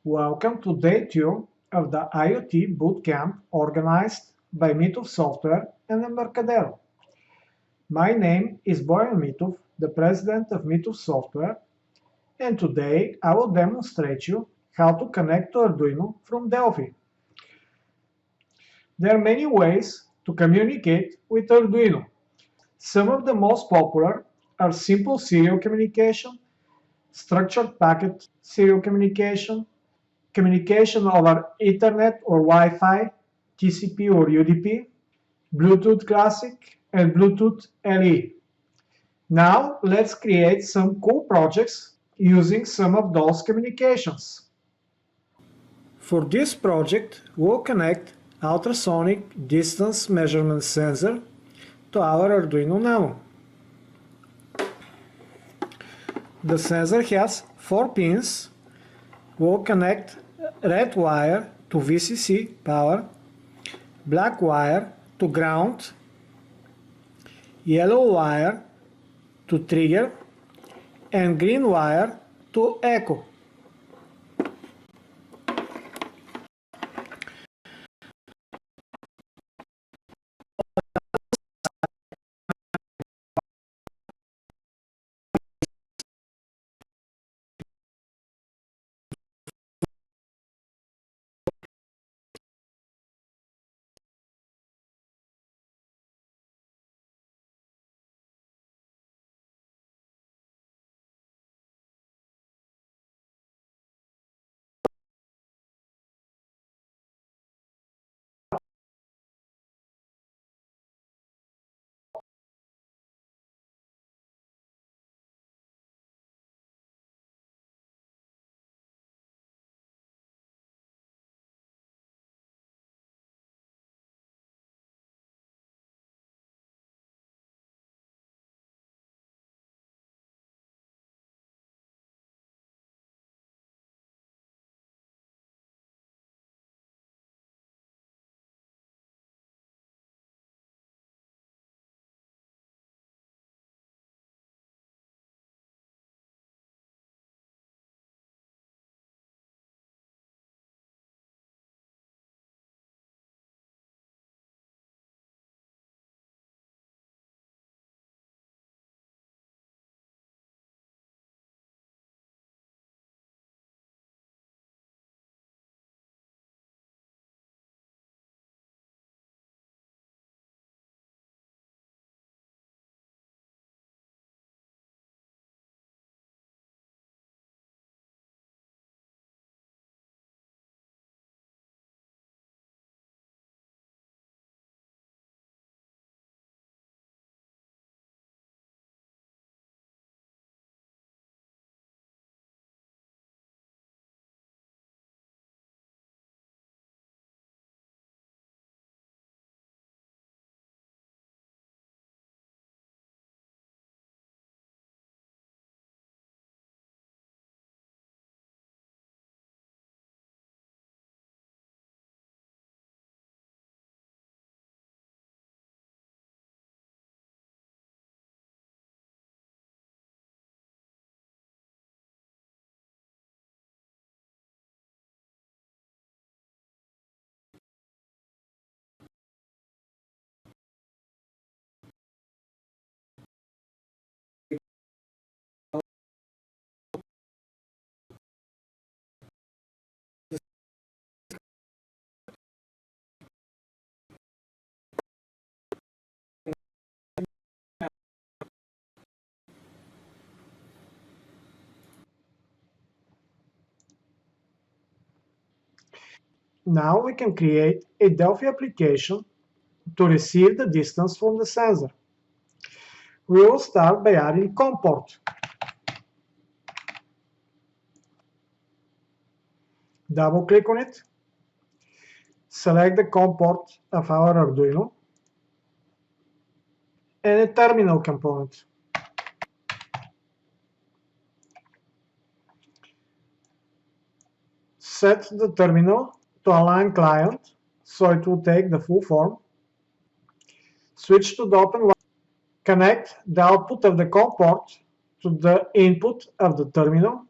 Welcome to day 2 of the IoT Bootcamp organized by Mitov Software and Embarcadero. My name is Boyan Mitov, the president of Mitov Software, and today I will demonstrate you how to connect to Arduino from Delphi. There are many ways to communicate with Arduino. Some of the most popular are simple serial communication, structured packet serial communication, communication over Ethernet or Wi-Fi, TCP or UDP, Bluetooth Classic, and Bluetooth LE. Now let's create some cool projects using some of those communications. For this project, we'll connect ultrasonic distance measurement sensor to our Arduino Nano. The sensor has 4 pins. We'll connect red wire to VCC power, black wire to ground, yellow wire to trigger, and green wire to echo. Now we can create a Delphi application to receive the distance from the sensor. We will start by adding COM port. Double-click on it. Select the COM port of our Arduino and a terminal component. Set the terminal to align client so it will take the full form. Switch to the open line. Connect the output of the COM port to the input of the terminal.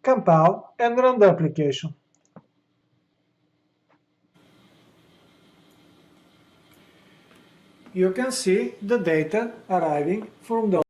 compile, and run the application. You can see the data arriving from the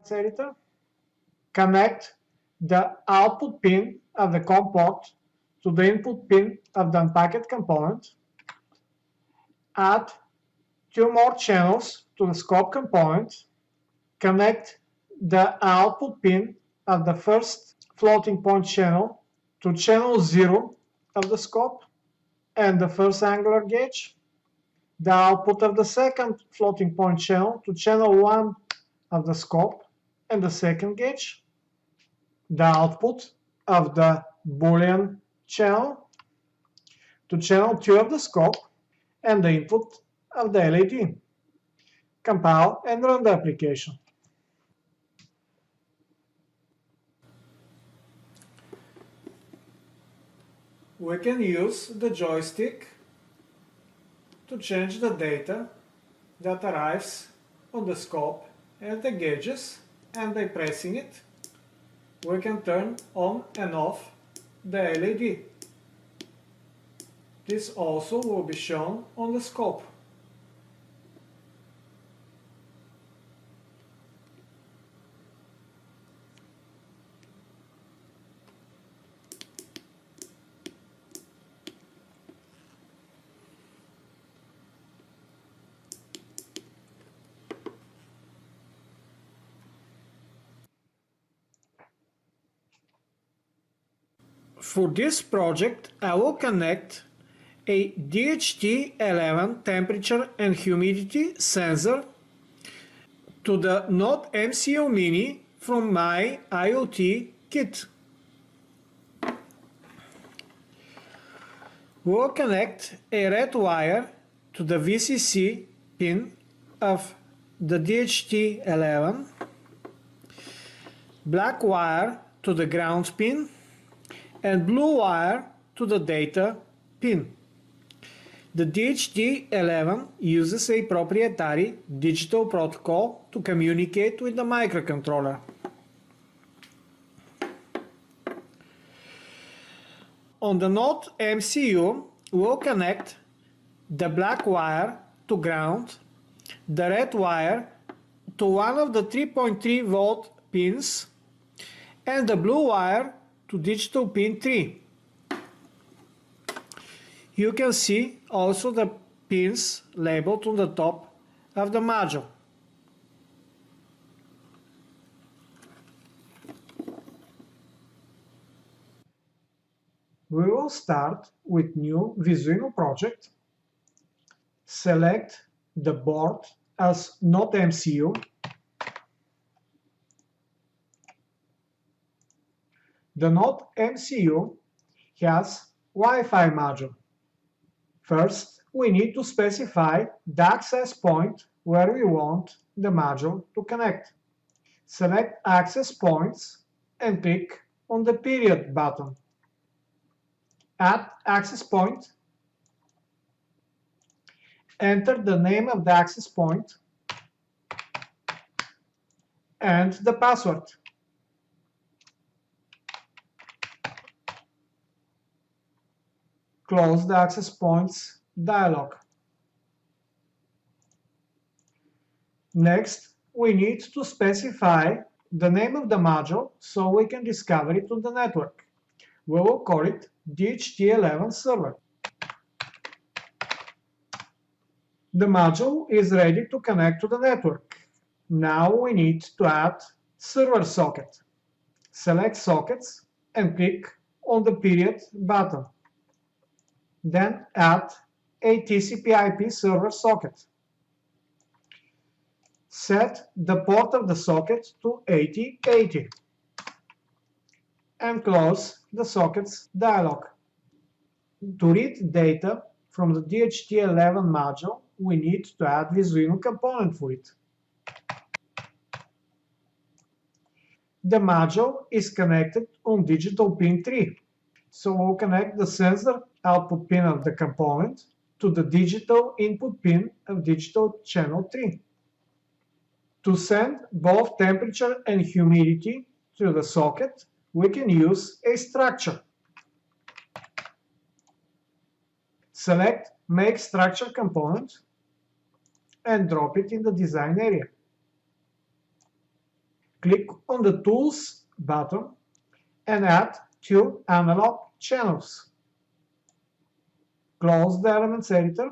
editor, connect the output pin of the COM port to the input pin of the unpacked component, add two more channels to the scope component, connect the output pin of the first floating point channel to channel 0 of the scope and the first angular gauge, the output of the second floating point channel to channel 1 of the scope and the second gauge, the output of the Boolean channel to channel 2 of the scope, and the input of the LED. Compile and run the application. We can use the joystick to change the data that arrives on the scope and the gauges, and by pressing it, we can turn on and off the LED. This also will be shown on the scope. For this project, I will connect a DHT11 temperature and humidity sensor to the Node MCU Mini from my IoT kit. We will connect a red wire to the VCC pin of the DHT11, black wire to the ground pin, and blue wire to the data pin. The DHT11 uses a proprietary digital protocol to communicate with the microcontroller. On the Node MCU, we'll connect the black wire to ground, the red wire to one of the 3.3 volt pins, and the blue wire to digital pin 3. You can see also the pins labeled on the top of the module. We will start with new Visuino project. Select the board as Node MCU. The Node MCU has Wi-Fi module. First, we need to specify the access point where we want the module to connect. Select Access Points and click on the Period button. Add access point. Enter the name of the access point and the password. Close the access points dialog. Next, we need to specify the name of the module so we can discover it on the network. We will call it DHT11 server. The module is ready to connect to the network. Now we need to add server socket. Select Sockets and click on the Period button. Then add a TCP/IP server socket. Set the port of the socket to 8080 and close the sockets dialog. To read data from the DHT11 module, we need to add Visuino component for it. The module is connected on digital pin 3, so we'll connect the sensor output pin of the component to the digital input pin of digital channel 3. To send both temperature and humidity to the socket, we can use a structure. Select Make Structure Component and drop it in the design area. Click on the Tools button and add 2 analog channels. Close the Elements editor,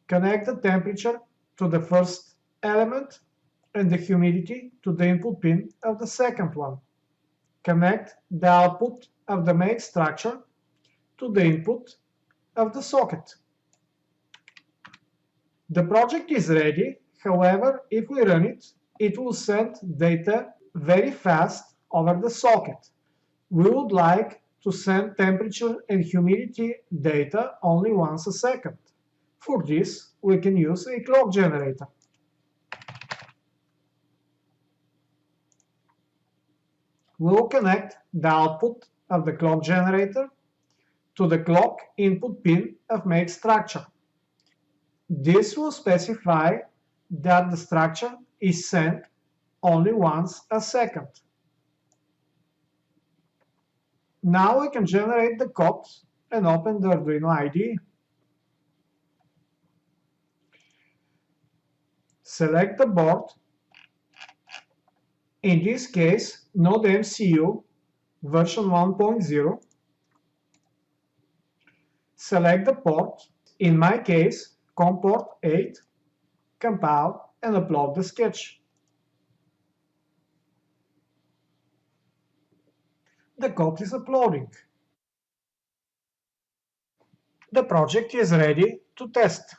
connect the temperature to the first element and the humidity to the input pin of the second one. Connect the output of the make structure to the input of the socket. The project is ready, however, if we run it, it will send data very fast over the socket. We would like to send temperature and humidity data only once a second. For this, we can use a clock generator. We will connect the output of the clock generator to the clock input pin of make structure. This will specify that the structure is sent only once a second. Now we can generate the code and open the Arduino IDE. Select the board. In this case, Node MCU version 1.0. Select the port. In my case, COM port 8. Compile and upload the sketch. The code is uploading. The project is ready to test.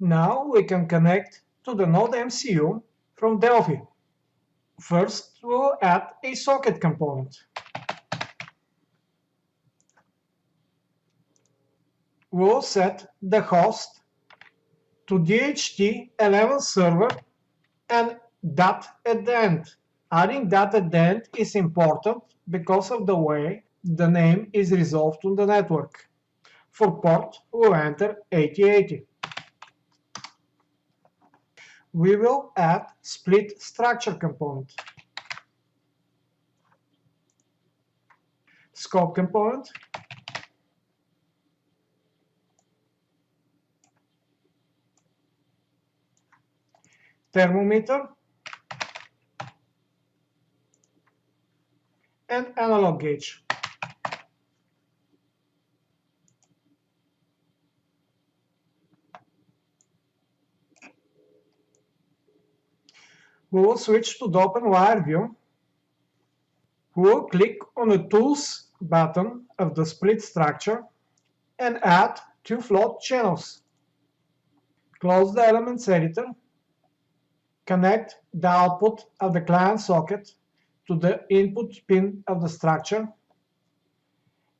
Now we can connect to the Node MCU from Delphi. First, we'll add a socket component. We'll set the host to DHT11 server and dot at the end. Adding dot at the end is important because of the way the name is resolved on the network. For port, we'll enter 8080. We will add split structure component. Scope component. Thermometer. And analog gauge. We will switch to the OpenWire view. We will click on the Tools button of the split structure and add 2 float channels. Close the Elements editor. Connect the output of the client socket to the input pin of the structure.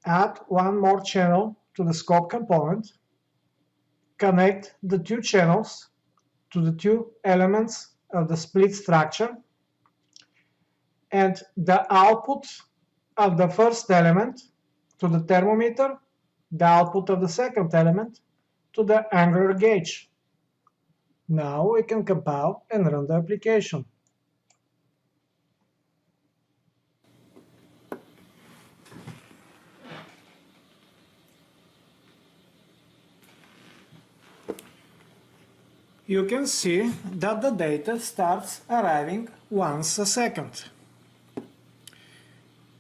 Add 1 more channel to the scope component. Connect the 2 channels to the 2 elements of the split structure. And the output of the first element to the thermometer, the output of the second element to the angular gauge. Now we can compile and run the application. You can see that the data starts arriving once a second.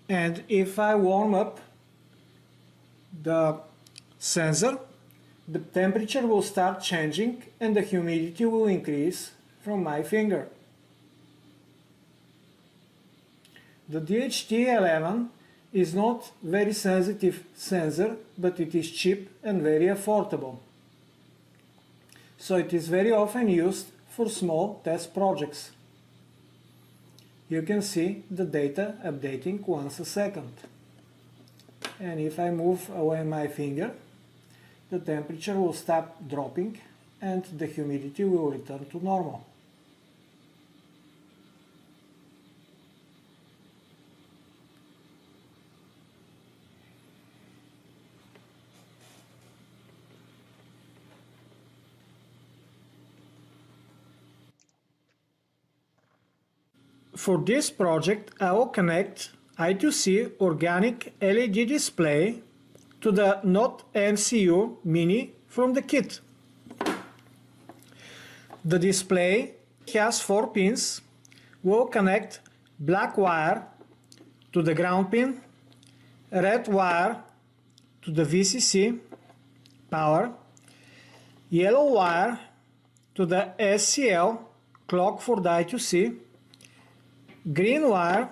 And if I warm up the sensor, the temperature will start changing and the humidity will increase from my finger. The DHT11 is not very sensitive sensor, but it is cheap and very affordable. So it is very often used for small test projects. You can see the data updating once a second. And if I move away my finger, the temperature will stop dropping and the humidity will return to normal. For this project, I will connect I2C organic LED display to the Node MCU Mini from the kit. The display has 4 pins. We'll connect black wire to the ground pin, red wire to the VCC power, yellow wire to the SCL clock for the I2C, green wire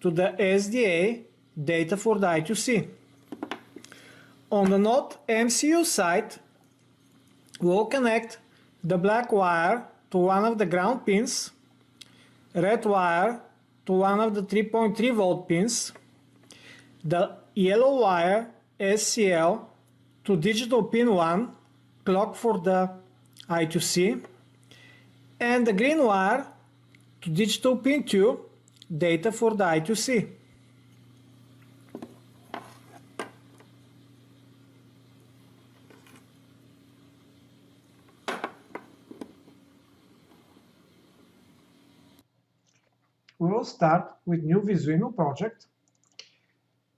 to the SDA data for the I2C. On the Node MCU side, we'll connect the black wire to one of the ground pins, red wire to one of the 3.3 volt pins, the yellow wire SCL to digital pin 1, clock for the I2C, and the green wire to digital pin 2, data for the I2C. We will start with new Visuino project.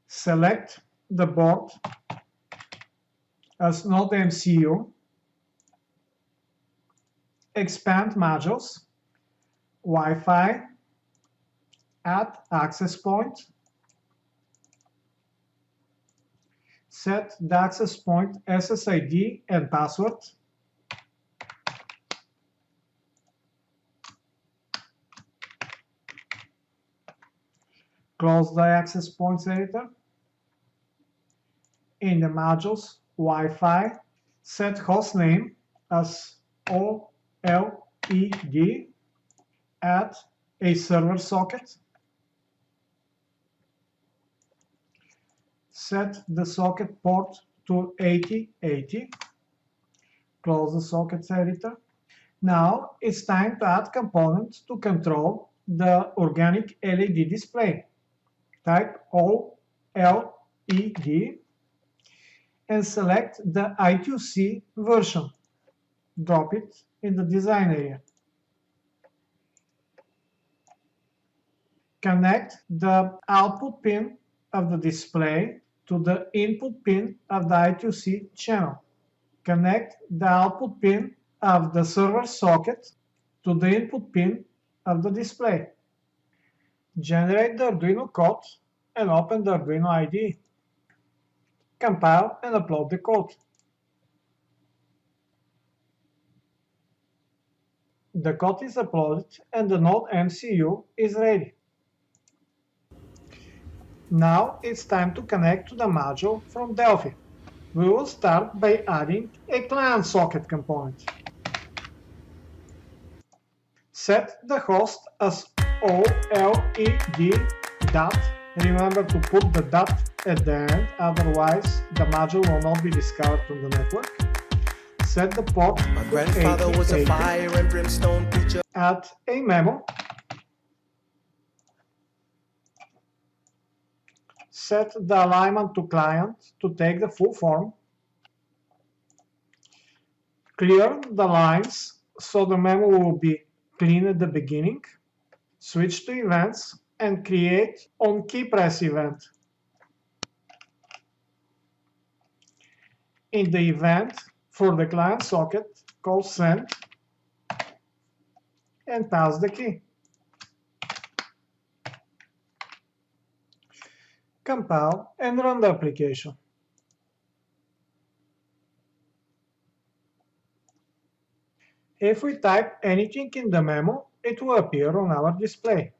Select the board as Node MCU, expand modules, Wi-Fi, add access point, set the access point SSID and password, close the access points editor. In the modules Wi-Fi, set host name as OLED, add a server socket, set the socket port to 8080, close the sockets editor. Now it's time to add components to control the organic LED display. Type OLED and select the I2C version. Drop it in the design area. Connect the output pin of the display to the input pin of the I2C channel. Connect the output pin of the server socket to the input pin of the display. Generate the Arduino code and open the Arduino IDE. Compile and upload the code. The code is uploaded and the Node MCU is ready. Now it's time to connect to the module from Delphi. We will start by adding a client socket component. Set the host as OLED dot. Remember to put the dot at the end, otherwise the module will not be discovered from the network. Set the port My grandfather was a fire and brimstone preacher. Add a memo. Set the alignment to client to take the full form. Clear the lines so the memo will be clean at the beginning. Switch to events and create on key press event. In the event for the client socket, call send and pass the key. Compile and run the application. If we type anything in the memo, it will appear on our display.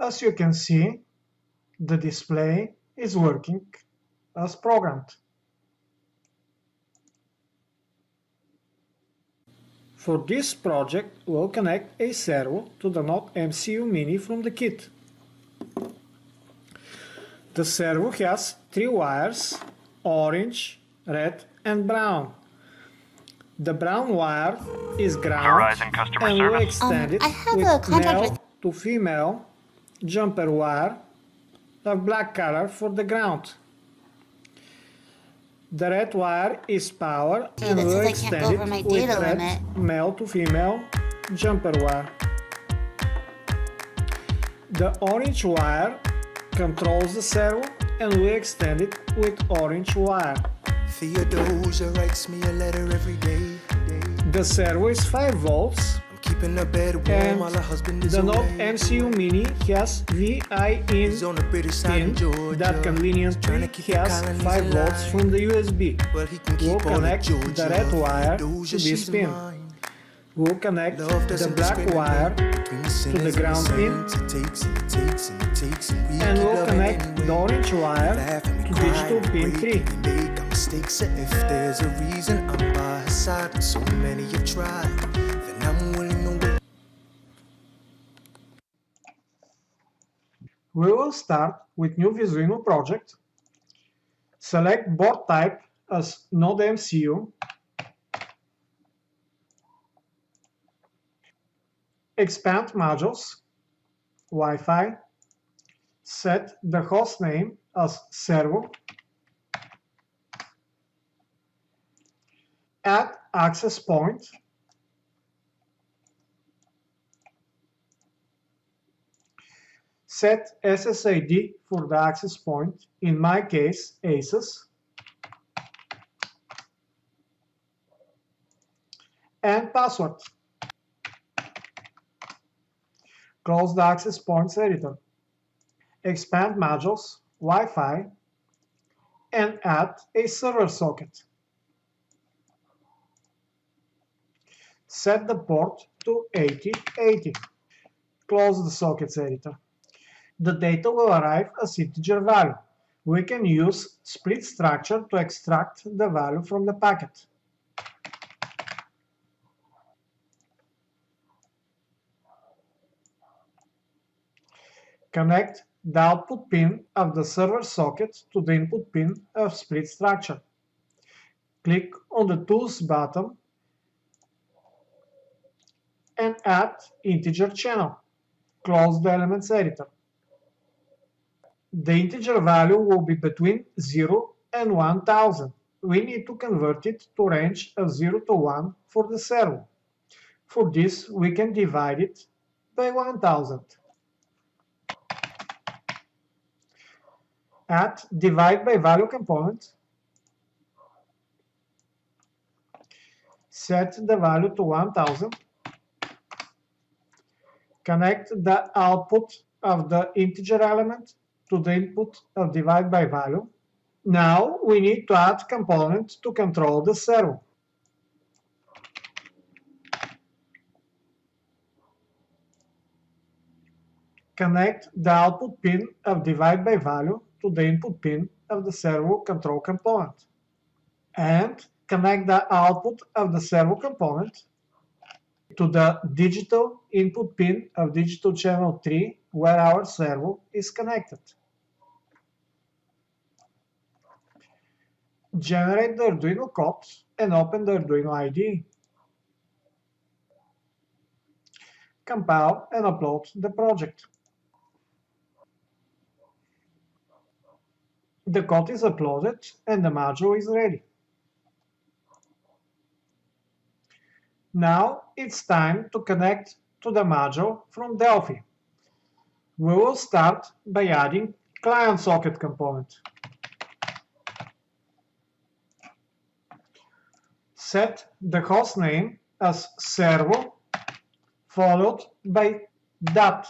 As you can see, the display is working as programmed. For this project, we'll connect a servo to the Node MCU Mini from the kit. The servo has three wires, orange, red and brown. The brown wire is ground Verizon customer and we service. extend it I have with a contract male with... to female jumper wire of black color for the ground. The red wire is power Gee, and that we says I can't extend go it over my with data red limit. male to female jumper wire. The orange wire controls the servo and we extend it with orange wire. Theodosia writes me a letter every day. The servo is 5 volts I'm keeping her bed warm while her husband is the away. Node MCU Mini has VI He's on the British side in of Georgia, that trying conveniently to keep the has colonies 5 volts alive. from the USB. Well, he can We'll keep all of connect Georgia. the red wire to Theodosia, this she's pin. mine. We'll connect Love the doesn't black wire discriminate between the to the sinners and ground pin, saints. It takes and it takes and it takes and we and keep we'll loving connect anyway. the orange wire Laugh and we to cry digital and pin break 3. and we make our mistakes. And if there's a reason I'm by her side, and so many have tried, then I'm willing to wait. We will start with new Visuino project. Select board type as Node MCU. Expand modules, Wi-Fi. Set the host name as servo. Add access point. Set SSID for the access point, in my case, ACES. And password. Close the access points editor. Expand modules, Wi-Fi, and add a server socket. Set the port to 8080. Close the sockets editor. The data will arrive as integer value. We can use split structure to extract the value from the packet. Connect the output pin of the server socket to the input pin of split structure. Click on the Tools button and add integer channel. Close the elements editor. The integer value will be between 0 and 1000. We need to convert it to range of 0 to 1 for the servo. For this, we can divide it by 1000. Add divide by value component. Set the value to 1000. Connect the output of the integer element to the input of divide by value. Now we need to add component to control the servo. Connect the output pin of divide by value to the input pin of the servo control component. And connect the output of the servo component to the digital input pin of digital channel 3 where our servo is connected. Generate the Arduino code and open the Arduino IDE. Compile and upload the project. The code is uploaded and the module is ready. Now it's time to connect to the module from Delphi. We will start by adding client socket component. Set the host name as servo followed by dot.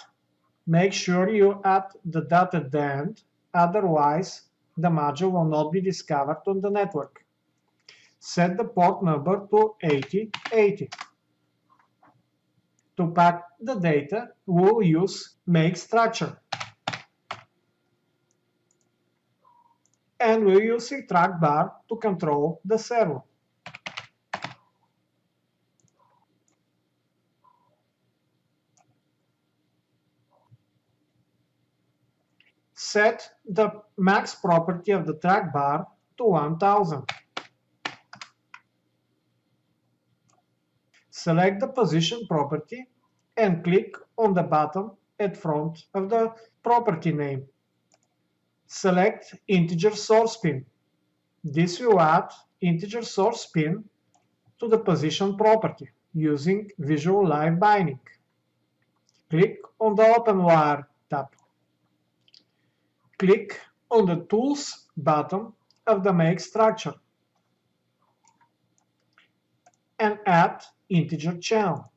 Make sure you add the dot at the end, otherwise the module will not be discovered on the network. Set the port number to 8080. To pack the data, we'll use make structure. And we'll use a track bar to control the servo. set the max property of the track bar to 1000. Select the position property and click on the button at front of the property name. Select integer source pin. This will add integer source pin to the position property using Visual Live Binding. Click on the OpenWire tab. Click on the Tools button of the Make structure and add integer channel.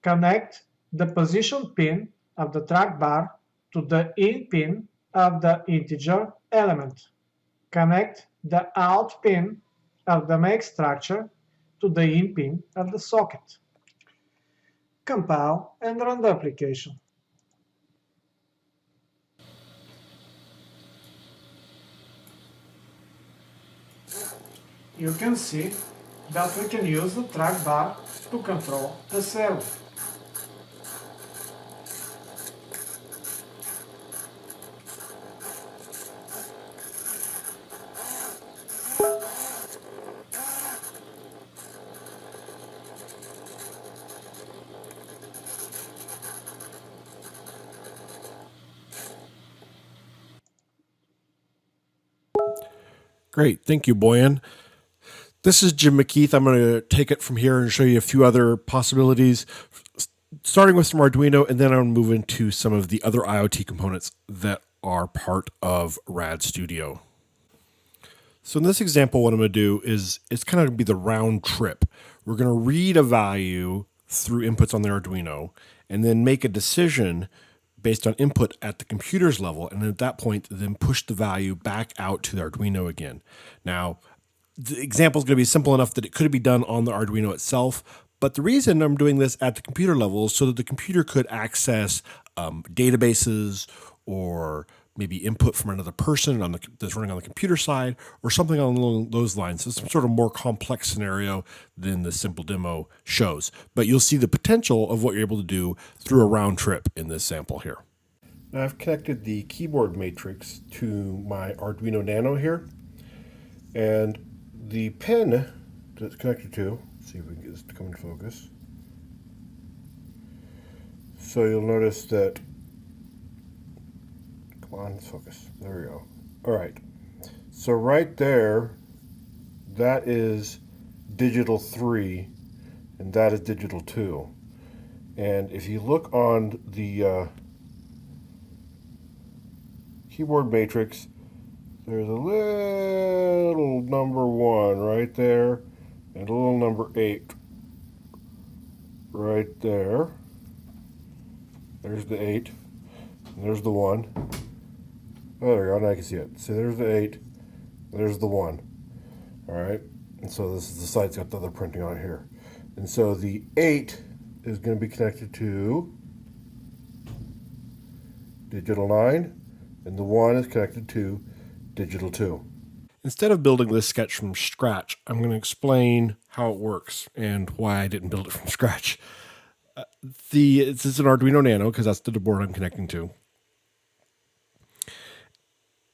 Connect the position pin of the track bar to the in pin of the integer element. Connect the out pin of the make structure to the in pin of the socket. Compile and run the application. You can see that we can use the track bar to control the server. Great. Thank you, Boyan. This is Jim McKeith. I'm going to take it from here and show you a few other possibilities, starting with some Arduino, and then I'll move into some of the other IoT components that are part of RAD Studio. So in this example, what I'm going to do is it's kind of going to be the round trip. We're going to read a value through inputs on the Arduino and then make a decision based on input at the computer's level, and at that point, then push the value back out to the Arduino again. Now, the example is going to be simple enough that it could be done on the Arduino itself, but the reason I'm doing this at the computer level is so that the computer could access databases or maybe input from another person that's running on the computer side or something along those lines. So it's some sort of more complex scenario than the simple demo shows. But you'll see the potential of what you're able to do through a round trip in this sample here. Now I've connected the keyboard matrix to my Arduino Nano here. And the pin that it's connected to, let's see if we can get this to come into focus. So you'll notice that, come on, let's focus. There we go. All right. So right there, that is digital 3, and that is digital 2. And if you look on the keyboard matrix, there's a little number 1 right there, and a little number 8 right there. There's the 8, and there's the 1. Oh, there we go, now I can see it. So there's the 8, there's the 1. All right, and so this is the side that's got the other printing on it here. And so the 8 is going to be connected to digital 9, and the 1 is connected to digital 2. Instead of building this sketch from scratch, I'm going to explain how it works and why I didn't build it from scratch. This is an Arduino Nano because that's the board I'm connecting to.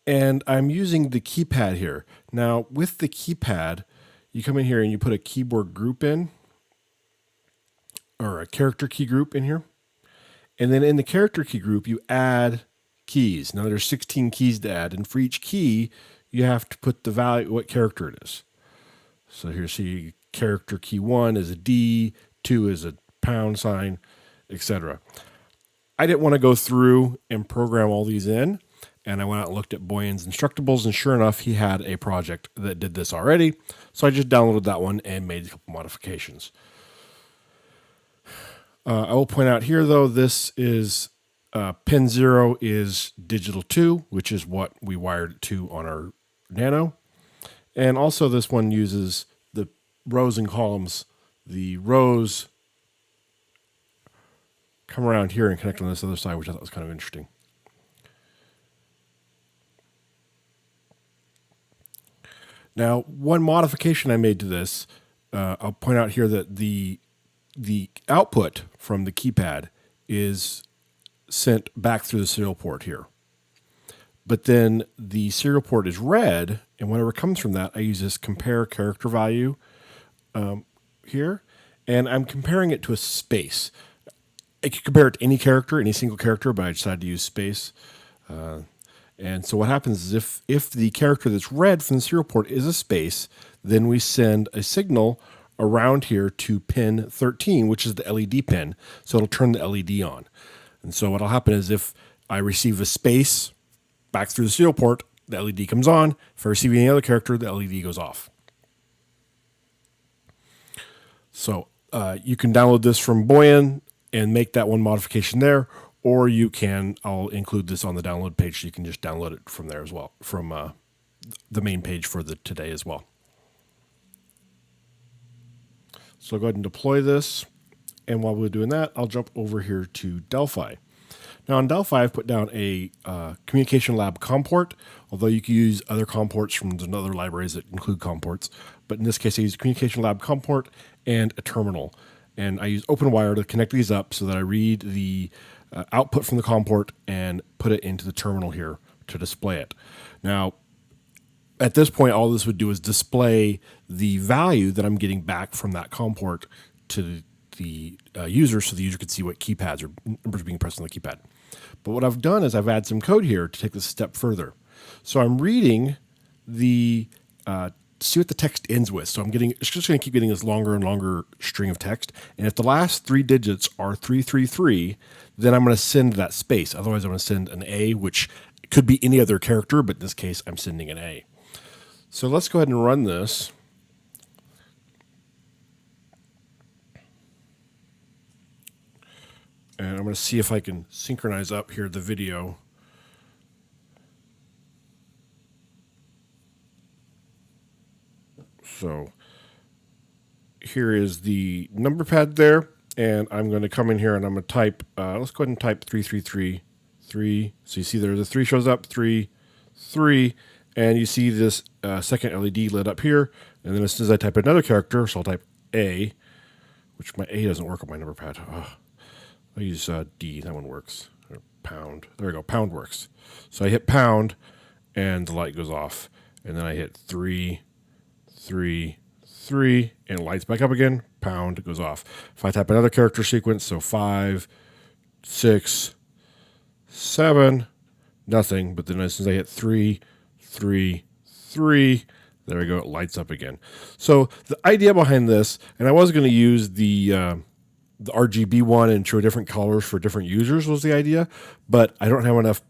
And I'm using the keypad here. Now, with the keypad, you come in here and you put a keyboard group in, or a character key group in here. And then in the character key group, you add keys. Now, there's 16 keys to add. And for each key, you have to put the value, what character it is. So here, see, character key 1 is a D, 2 is a pound sign, etc. I didn't want to go through and program all these in. And I went out and looked at Boyan's Instructables, and sure enough, he had a project that did this already. So I just downloaded that one and made a couple modifications. I will point out here, though, this is pin 0 is digital 2, which is what we wired it to on our Nano. And also this one uses the rows and columns. The rows come around here and connect on this other side, which I thought was kind of interesting. Now, one modification I made to this, I'll point out here that the output from the keypad is sent back through the serial port here. But then the serial port is read, and whatever comes from that, I use this compare character value here, and I'm comparing it to a space. I could compare it to any character, any single character, but I decided to use space. And so what happens is if the character that's read from the serial port is a space, then we send a signal around here to pin 13, which is the LED pin. So it'll turn the LED on. And so what'll happen is if I receive a space back through the serial port, the LED comes on. If I receive any other character, the LED goes off. So you can download this from Boyan and make that one modification there, or I'll include this on the download page, so you can just download it from there as well, from the main page for the today as well. So I'll go ahead and deploy this. And while we're doing that, I'll jump over here to Delphi. Now in Delphi, I've put down a communication lab COM port, although you can use other COM ports from other libraries that include COM ports. But in this case, I use communication lab COM port and a terminal. And I use OpenWire to connect these up so that I read the output from the COM port and put it into the terminal here to display it. Now, at this point, all this would do is display the value that I'm getting back from that COM port to the user, so the user could see what keypads or numbers being pressed on the keypad. But what I've done is I've added some code here to take this a step further. So I'm reading the see what the text ends with. So it's just going to keep getting this longer and longer string of text. And if the last 3 digits are 333, then I'm going to send that space. Otherwise, I'm going to send an A, which could be any other character, but in this case, I'm sending an A. So let's go ahead and run this. And I'm going to see if I can synchronize up here the video. So here is the number pad there, and I'm going to come in here and I'm going to type, let's go ahead and type 333. So you see there the 3 shows up, 3, and you see this second LED lit up here. And then as soon as I type another character, so I'll type A, which my A doesn't work on my number pad. I use D, that one works, or pound. There we go, pound works. So I hit pound, and the light goes off. And then I hit 3, and it lights back up again, pound, it goes off. If I type another character sequence, so 5, 6, 7, nothing. But then as soon as I hit 3, there we go, it lights up again. So the idea behind this, and I was going to use the RGB one and show different colors for different users was the idea, but I don't have enough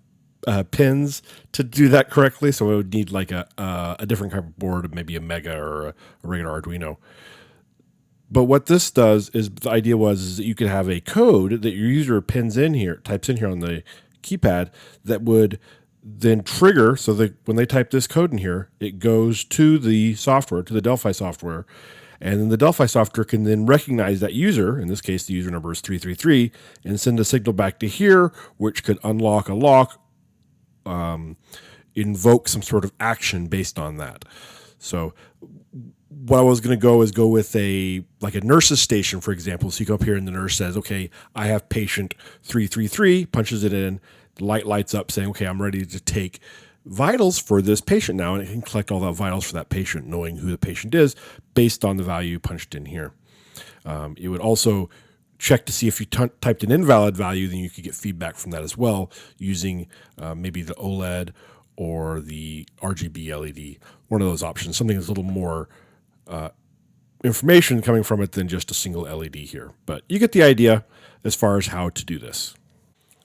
pins to do that correctly, so I would need like a different kind of board, maybe a Mega or a regular Arduino. But what this does is the idea is that you could have a code that your user types in here on the keypad that would then trigger, so that when they type this code in here, it goes to the software, to the Delphi software, and then the Delphi software can then recognize that user, in this case the user number is 333, and send a signal back to here, which could unlock a lock, invoke some sort of action based on that. So what I was going to go with a nurse's station, for example. So you go up here and the nurse says, okay, I have patient 333, punches it in, the light lights up saying, okay, I'm ready to take vitals for this patient now, and it can collect all the vitals for that patient, knowing who the patient is based on the value punched in here. It would also check to see if you typed an invalid value, then you could get feedback from that as well using maybe the OLED or the RGB LED, one of those options, something that's a little more information coming from it than just a single LED here. But you get the idea as far as how to do this.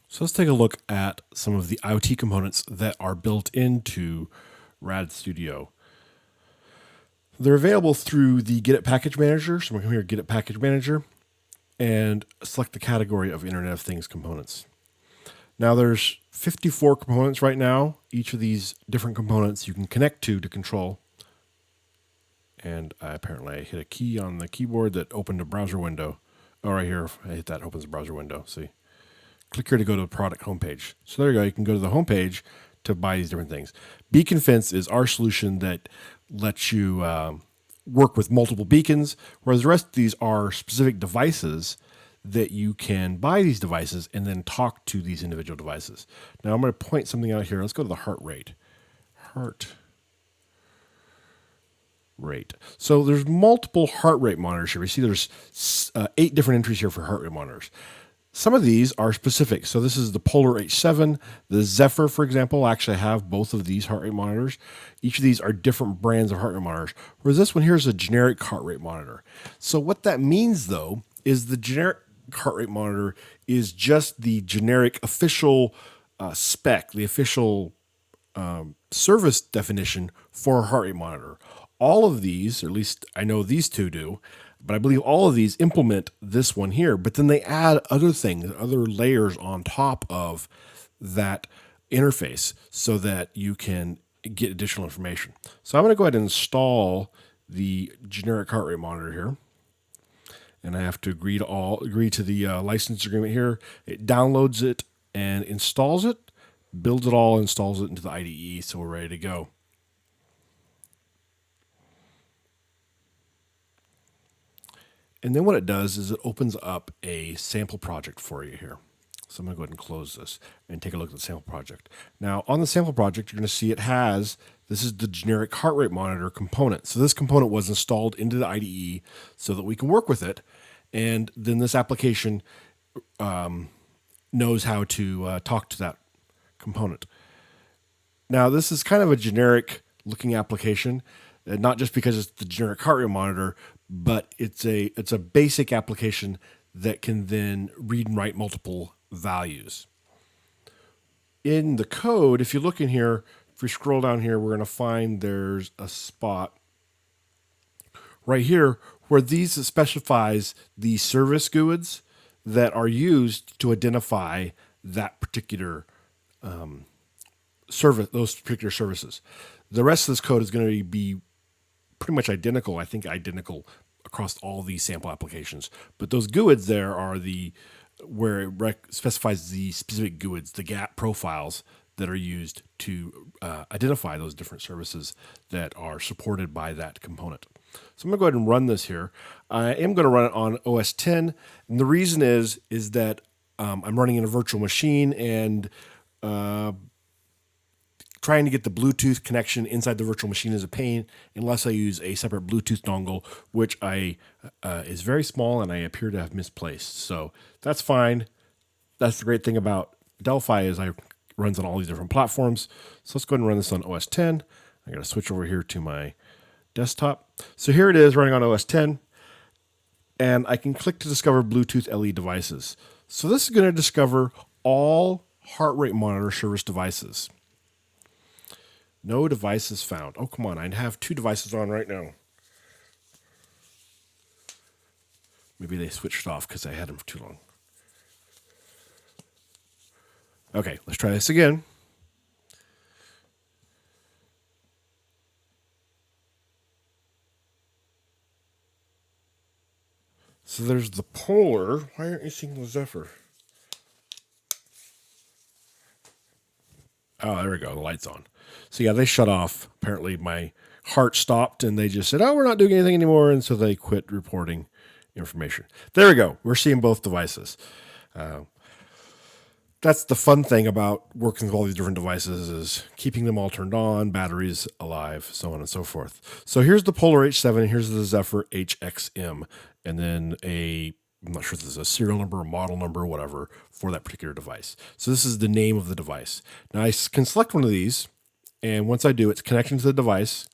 So let's take a look at some of the IoT components that are built into RAD Studio. They're available through the Get It Package Manager. So I'm going to come here, Get It Package Manager, and select the category of Internet of Things components. Now there's 54 components right now. Each of these different components you can connect to control. And apparently I hit a key on the keyboard that opened a browser window. Oh, right here, I hit that, opens a browser window. See? Click here to go to the product homepage. So there you go. You can go to the homepage to buy these different things. Beacon Fence is our solution that lets you work with multiple beacons, whereas the rest of these are specific devices that you can buy these devices and then talk to these individual devices. Now I'm going to point something out here. Let's go to the heart rate. Heart rate. So there's multiple heart rate monitors here. You see there's 8 different entries here for heart rate monitors. Some of these are specific. So this is the Polar H7, the Zephyr, for example, actually have both of these heart rate monitors. Each of these are different brands of heart rate monitors, whereas this one here is a generic heart rate monitor. So what that means, though, is the generic heart rate monitor is just the generic official spec, the official service definition for a heart rate monitor. All of these, or at least I know these two do, but I believe all of these implement this one here, but then they add other things, other layers on top of that interface so that you can get additional information. So I'm going to go ahead and install the generic heart rate monitor here. And I have to agree to the license agreement here. It downloads it and installs it, builds it all, installs it into the IDE, so we're ready to go. And then what it does is it opens up a sample project for you here. So I'm going to go ahead and close this and take a look at the sample project. Now, on the sample project, you're going to see it has, this is the generic heart rate monitor component. So this component was installed into the IDE so that we can work with it. And then this application knows how to talk to that component. Now, this is kind of a generic looking application, not just because it's the generic heart rate monitor, but it's a basic application that can then read and write multiple values. In the code, if you look in here, if we scroll down here, we're going to find there's a spot right here where these specifies the service GUIDs that are used to identify that particular service, those particular services. The rest of this code is going to be pretty much identical, I think identical across all these sample applications. But those GUIDs there are where it specifies the specific GUIDs, the gap profiles that are used to identify those different services that are supported by that component. So I'm going to go ahead and run this here. I am going to run it on OS 10. And the reason is that I'm running in a virtual machine and trying to get the Bluetooth connection inside the virtual machine is a pain unless I use a separate Bluetooth dongle, which is very small and I appear to have misplaced. So that's fine. That's the great thing about Delphi is it runs on all these different platforms. So let's go ahead and run this on OS 10. I got to switch over here to my desktop. So here it is running on OS 10. And I can click to discover Bluetooth LE devices. So this is going to discover all heart rate monitor service devices. No devices found. Oh, come on. I have 2 devices on right now. Maybe they switched off because I had them for too long. Okay, let's try this again. So there's the Polar. Why aren't you seeing the Zephyr? Oh, there we go. The light's on. So yeah, they shut off. Apparently my heart stopped and they just said, oh, we're not doing anything anymore. And so they quit reporting information. There we go. We're seeing both devices. That's the fun thing about working with all these different devices is keeping them all turned on, batteries alive, so on and so forth. So here's the Polar H7, here's the Zephyr HXM, and then I'm not sure if this is a serial number, a model number, or whatever for that particular device. So this is the name of the device. Now I can select one of these, and once I do, it's connecting to the device.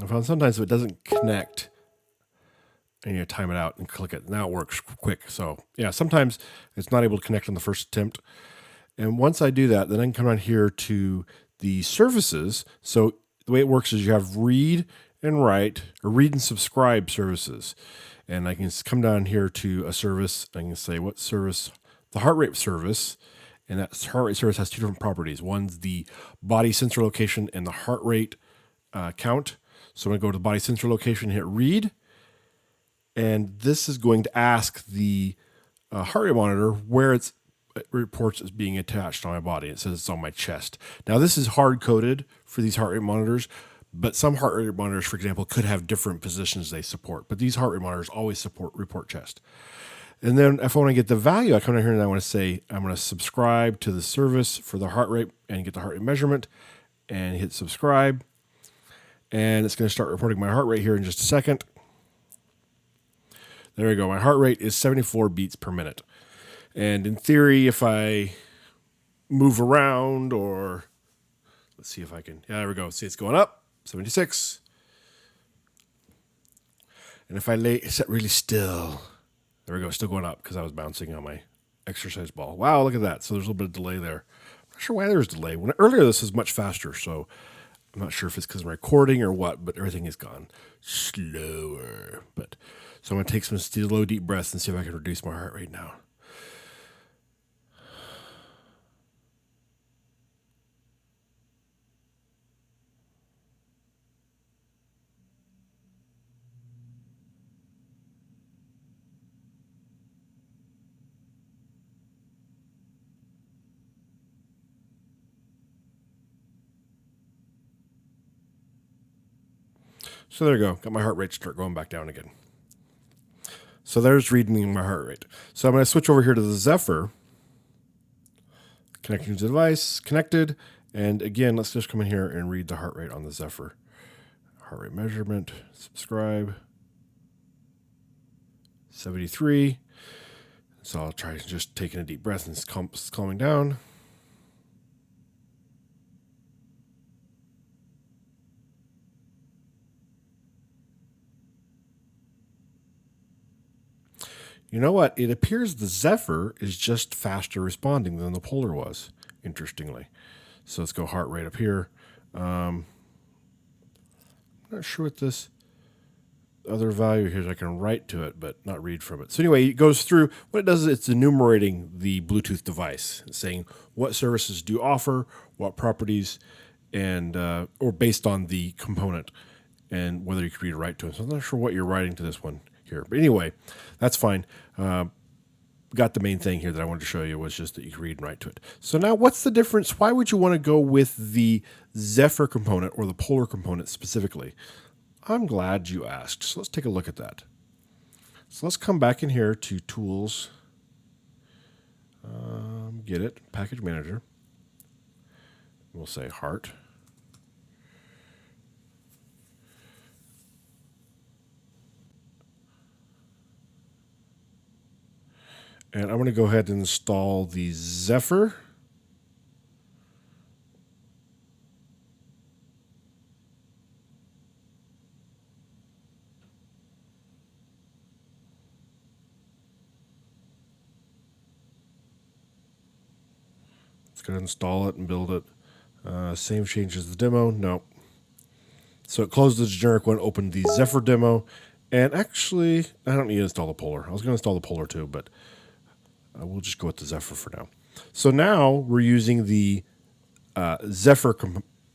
I found sometimes if it doesn't connect, and you time it out and click it. Now it works quick. So yeah, sometimes it's not able to connect on the first attempt. And once I do that, then I can come down here to the services. So the way it works is you have read and write, or read and subscribe services. And I can come down here to a service. I can say what service, the heart rate service. And that heart rate service has 2 different properties. One's the body sensor location and the heart rate count. So I'm going to go to the body sensor location, hit read. And this is going to ask the heart rate monitor where it reports as being attached on my body. It says it's on my chest. Now, this is hard-coded for these heart rate monitors, But some heart rate monitors, for example, could have different positions they support. But these heart rate monitors always support report chest. And then if I want to get the value, I come down here and I want to say, I'm going to subscribe to the service for the heart rate and get the heart rate measurement and hit subscribe. And it's going to start reporting my heart rate here in just a second. There we go. My heart rate is 74 beats per minute. And in theory, if I move around or let's see if I can, yeah, there we go. See, it's going up, 76. And if I set really still, there we go, still going up because I was bouncing on my exercise ball. Wow, look at that. So there's a little bit of delay there. I'm not sure why there's delay. Earlier this was much faster, so I'm not sure if it's because I'm recording or what, but everything has gone slower. So I'm going to take some slow, deep breaths and see if I can reduce my heart rate now. So there you go. Got my heart rate start going back down again. So there's reading my heart rate. So I'm going to switch over here to the Zephyr. Connecting to the device, connected. And again, let's just come in here and read the heart rate on the Zephyr. Heart rate measurement, subscribe. 73. So I'll try just taking a deep breath and it's calming down. You know what? It appears the Zephyr is just faster responding than the Polar was, interestingly. So let's go heart rate up here. I'm not sure what this other value here is. I can write to it, but not read from it. So anyway, it goes through. What it does is it's enumerating the Bluetooth device, saying what services do you offer, what properties, and or based on the component, and whether you can read or write to it. So I'm not sure what you're writing to this one here. But anyway, that's fine. Got the main thing here that I wanted to show you was just that you can read and write to it. So now what's the difference? Why would you want to go with the Zephyr component or the Polar component specifically? I'm glad you asked. So let's take a look at that. So let's come back in here to Tools, get it, Package Manager. We'll say Heart. And I'm going to go ahead and install the Zephyr. It's going to install it and build it. Same change as the demo. No. So it closed the generic one, opened the Zephyr demo. And actually, I don't need to install the Polar. I was going to install the Polar too, but we'll just go with the Zephyr for now. So now we're using the Zephyr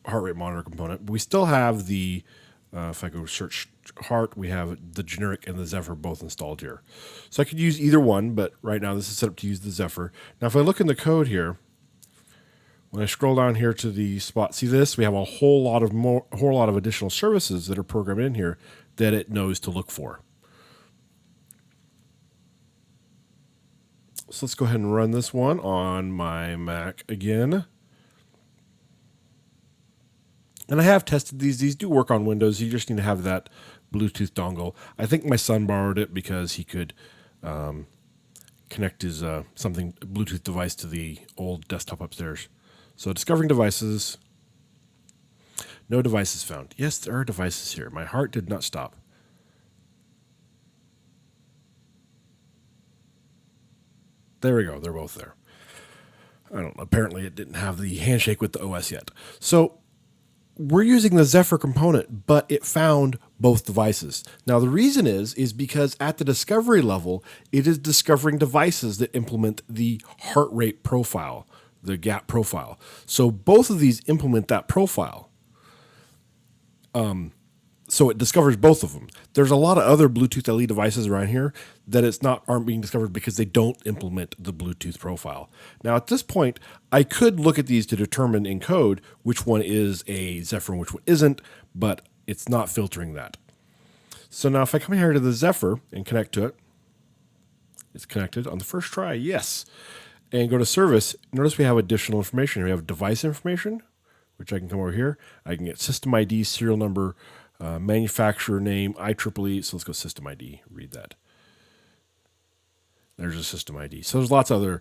heart rate monitor component. But we still have the, if I go search heart, we have the generic and the Zephyr both installed here. So I could use either one, but right now this is set up to use the Zephyr. Now if I look in the code here, when I scroll down here to the spot, see this? We have a whole lot of additional services that are programmed in here that it knows to look for. So let's go ahead and run this one on my Mac again. And I have tested these. These do work on Windows. You just need to have that Bluetooth dongle. I think my son borrowed it because he could connect his Bluetooth device to the old desktop upstairs. So discovering devices. No devices found. Yes, there are devices here. My heart did not stop. There we go. They're both there. I don't know. Apparently it didn't have the handshake with the OS yet. So we're using the Zephyr component, but it found both devices. Now the reason is because at the discovery level, it is discovering devices that implement the heart rate profile, the gap profile. So both of these implement that profile. So it discovers both of them. There's a lot of other Bluetooth LE devices around here that aren't being discovered because they don't implement the Bluetooth profile. Now at this point, I could look at these to determine in code which one is a Zephyr and which one isn't, but it's not filtering that. So now if I come here to the Zephyr and connect to it, it's connected on the first try, yes. And go to service, notice we have additional information. We have device information, which I can come over here. I can get system ID, serial number, manufacturer name, IEEE. So let's go system ID, read that. There's a system ID. So there's lots of other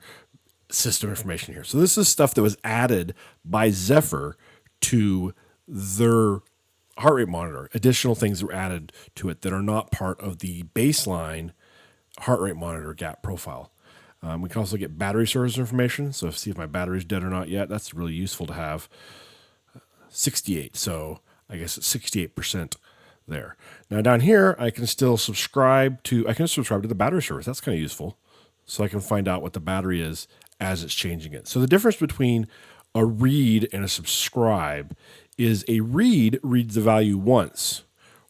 system information here. So this is stuff that was added by Zephyr to their heart rate monitor. Additional things that were added to it that are not part of the baseline heart rate monitor gap profile. We can also get battery service information. So see if my battery's dead or not yet. That's really useful to have. 68. So I guess it's 68% there. Now down here, I can still subscribe to the battery service. That's kind of useful. So I can find out what the battery is as it's changing it. So the difference between a read and a subscribe is a read reads the value once,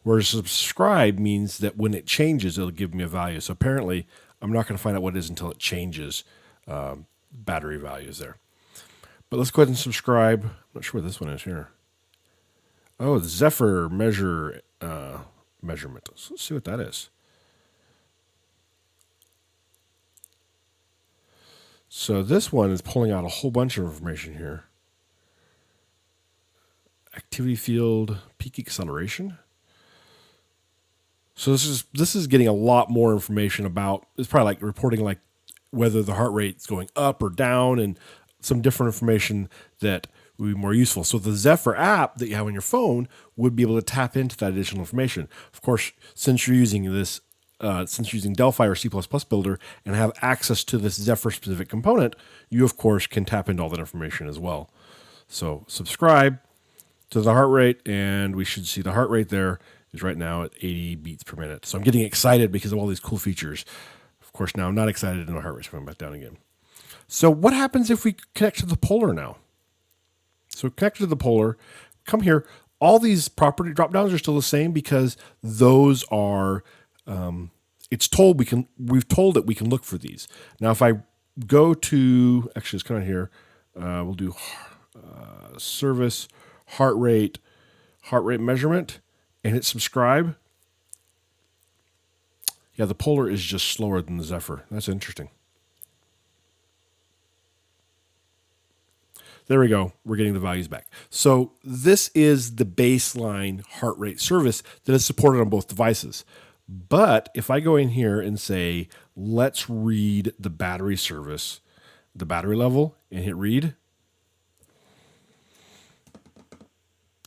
whereas subscribe means that when it changes, it'll give me a value. So apparently, I'm not going to find out what it is until it changes battery values there. But let's go ahead and subscribe. I'm not sure what this one is here. Oh, the Zephyr measurement. So let's see what that is. So this one is pulling out a whole bunch of information here. Activity field, peak acceleration. So this is getting a lot more information about. It's probably like reporting like whether the heart rate's going up or down, and some different information that would be more useful. So the Zephyr app that you have on your phone would be able to tap into that additional information. Of course, since you're using Delphi or C++ Builder and have access to this Zephyr specific component, you of course can tap into all that information as well. So subscribe to the heart rate, and we should see the heart rate there is right now at 80 beats per minute. So I'm getting excited because of all these cool features. Of course, now I'm not excited and my heart rate's going back down again. So what happens if we connect to the polar now? So connect to the polar, come here. All these property drop-downs are still the same because those are, we've told that we can look for these. Now, if I go to, actually let's come out here, we'll do service, heart rate measurement, and hit subscribe. Yeah, the polar is just slower than the Zephyr. That's interesting. There we go. We're getting the values back. So this is the baseline heart rate service that is supported on both devices. But if I go in here and say, let's read the battery service, the battery level, and hit read,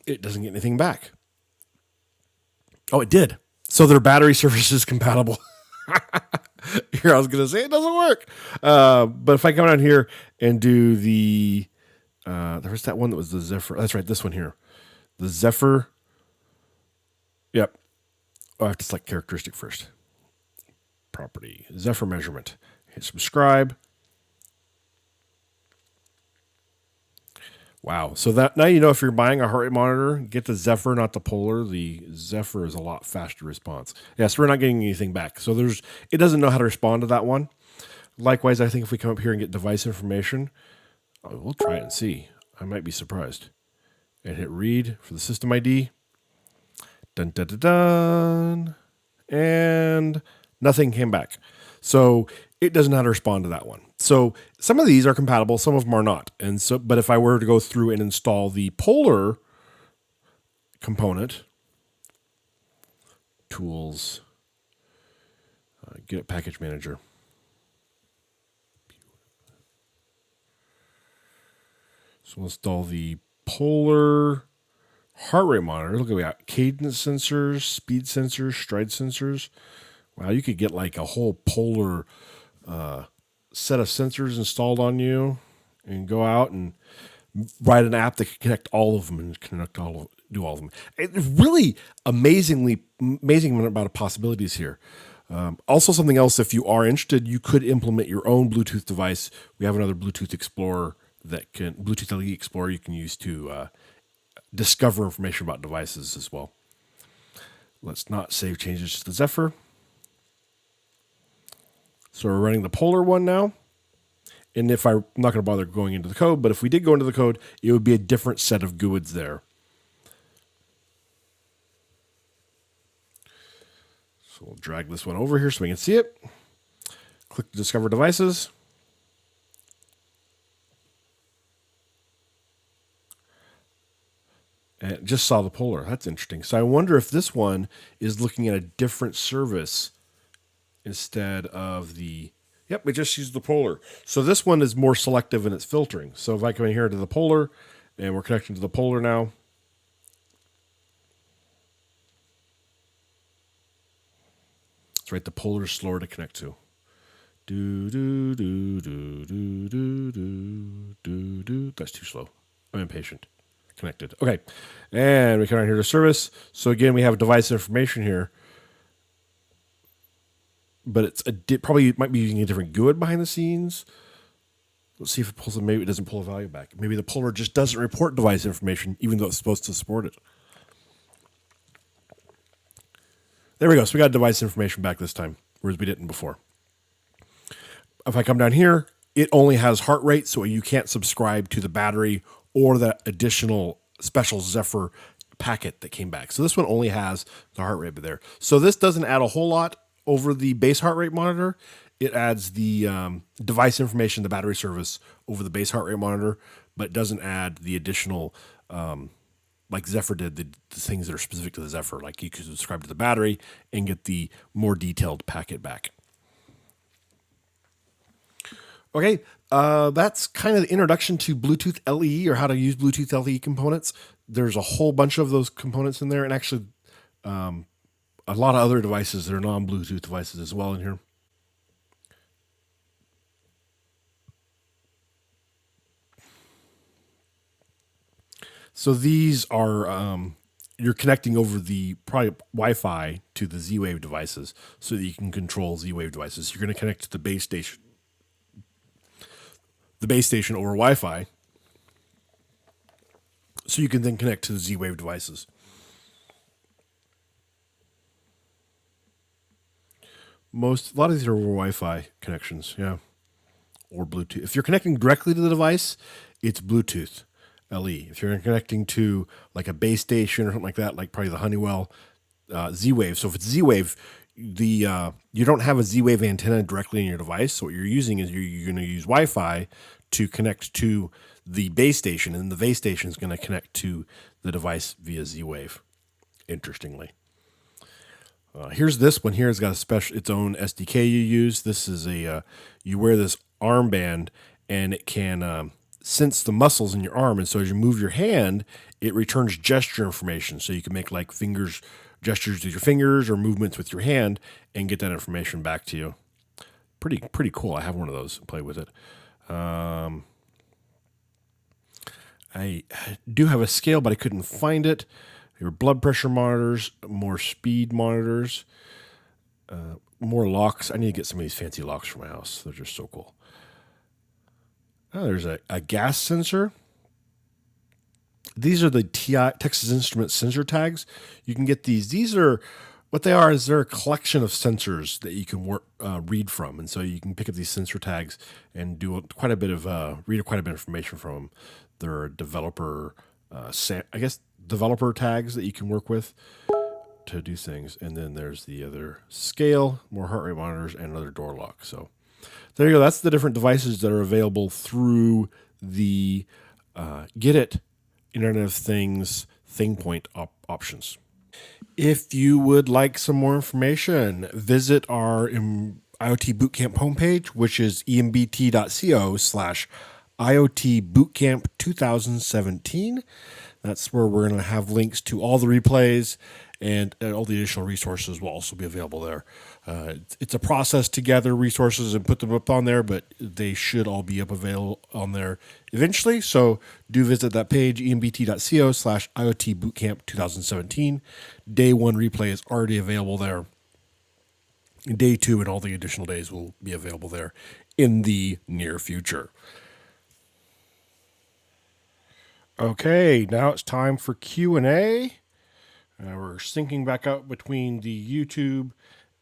it doesn't get anything back. Oh, it did. So their battery service is compatible. Here, I was going to say it doesn't work. But if I come down here and do the, there was that one that was the Zephyr. That's right, this one here. The Zephyr. Yep. Oh, I have to select characteristic first. Property. Zephyr measurement. Hit subscribe. Wow. So that now you know if you're buying a heart rate monitor, get the Zephyr, not the Polar. The Zephyr is a lot faster response. Yeah, so we're not getting anything back. So it doesn't know how to respond to that one. Likewise, I think if we come up here and get device information, we'll try it and see. I might be surprised. And hit read for the system ID. Dun, dun, dun, dun. And nothing came back. So it doesn't know how to respond to that one. So some of these are compatible, some of them are not. And so, but if I were to go through and install the Polar component, tools, get package manager. So we'll install the Polar heart rate monitor. Look, we got cadence sensors, speed sensors, stride sensors. Wow, you could get like a whole Polar set of sensors installed on you and go out and write an app that can connect all of them and do all of them. It's really amazing amount of possibilities here. Also, something else, if you are interested, you could implement your own Bluetooth device. We have another Bluetooth Explorer Bluetooth LE Explorer you can use to discover information about devices as well. Let's not save changes to the Zephyr. So we're running the Polar one now. And if I'm not going to bother going into the code, but if we did go into the code, it would be a different set of GUIDs there. So we'll drag this one over here so we can see it. Click Discover Devices. And it just saw the Polar. That's interesting. So I wonder if this one is looking at a different service instead of the... Yep, we just used the Polar. So this one is more selective in its filtering. So if I come in here to the Polar, and we're connecting to the Polar now. That's right, the Polar is slower to connect to. That's too slow. I'm impatient. Connected. Okay. And we come down here to service. So again, we have device information here. But it's probably might be using a different GUID behind the scenes. Let's see if it pulls it. Maybe it doesn't pull a value back. Maybe the Polar just doesn't report device information, even though it's supposed to support it. There we go. So we got device information back this time, whereas we didn't before. If I come down here, it only has heart rate, so you can't subscribe to the battery or that additional special Zephyr packet that came back. So this one only has the heart rate there. So this doesn't add a whole lot over the base heart rate monitor. It adds the device information, the battery service over the base heart rate monitor, but it doesn't add the additional, like Zephyr did, the things that are specific to the Zephyr. Like you could subscribe to the battery and get the more detailed packet back. Okay, that's kind of the introduction to Bluetooth LE, or how to use Bluetooth LE components. There's a whole bunch of those components in there, and actually a lot of other devices that are non-Bluetooth devices as well in here. So these are, you're connecting over the probably Wi-Fi to the Z-Wave devices so that you can control Z-Wave devices. You're going to connect to the base station over Wi-Fi, so you can then connect to the Z-Wave devices. A lot of these are over Wi-Fi connections, yeah, or Bluetooth. If you're connecting directly to the device, it's Bluetooth LE. If you're connecting to like a base station or something like that, like probably the Honeywell Z-Wave. So if it's Z-Wave, you don't have a Z-Wave antenna directly in your device. So what you're using is you're going to use Wi-Fi to connect to the base station, and the base station is going to connect to the device via Z-Wave. Interestingly, here's this one. Here it's got its own SDK you use. This is you wear this armband, and it can sense the muscles in your arm, and so as you move your hand, it returns gesture information. So you can make like gestures with your fingers or movements with your hand and get that information back to you. Pretty cool. I have one of those and play with it. I do have a scale, but I couldn't find it. There were blood pressure monitors, more speed monitors, more locks. I need to get some of these fancy locks for my house. They're just so cool. Oh, there's a gas sensor. These are the Texas Instruments sensor tags. You can get these. These are what they are. Is they're a collection of sensors that you can read from, and so you can pick up these sensor tags and do read quite a bit of information from them. They're developer, developer tags that you can work with to do things. And then there's the other scale, more heart rate monitors, and another door lock. So there you go. That's the different devices that are available through the Get It Internet of Things ThingPoint options. If you would like some more information, visit our IoT Bootcamp homepage, which is embt.co/IoT Bootcamp 2017. That's where we're going to have links to all the replays, and all the additional resources will also be available there. It's a process to gather resources and put them up on there, but they should all be available on there eventually. So do visit that page, embt.co/IoT Bootcamp 2017. Day 1 replay is already available there. Day 2 and all the additional days will be available there in the near future. Okay, now it's time for Q&A. We're syncing back up between the YouTube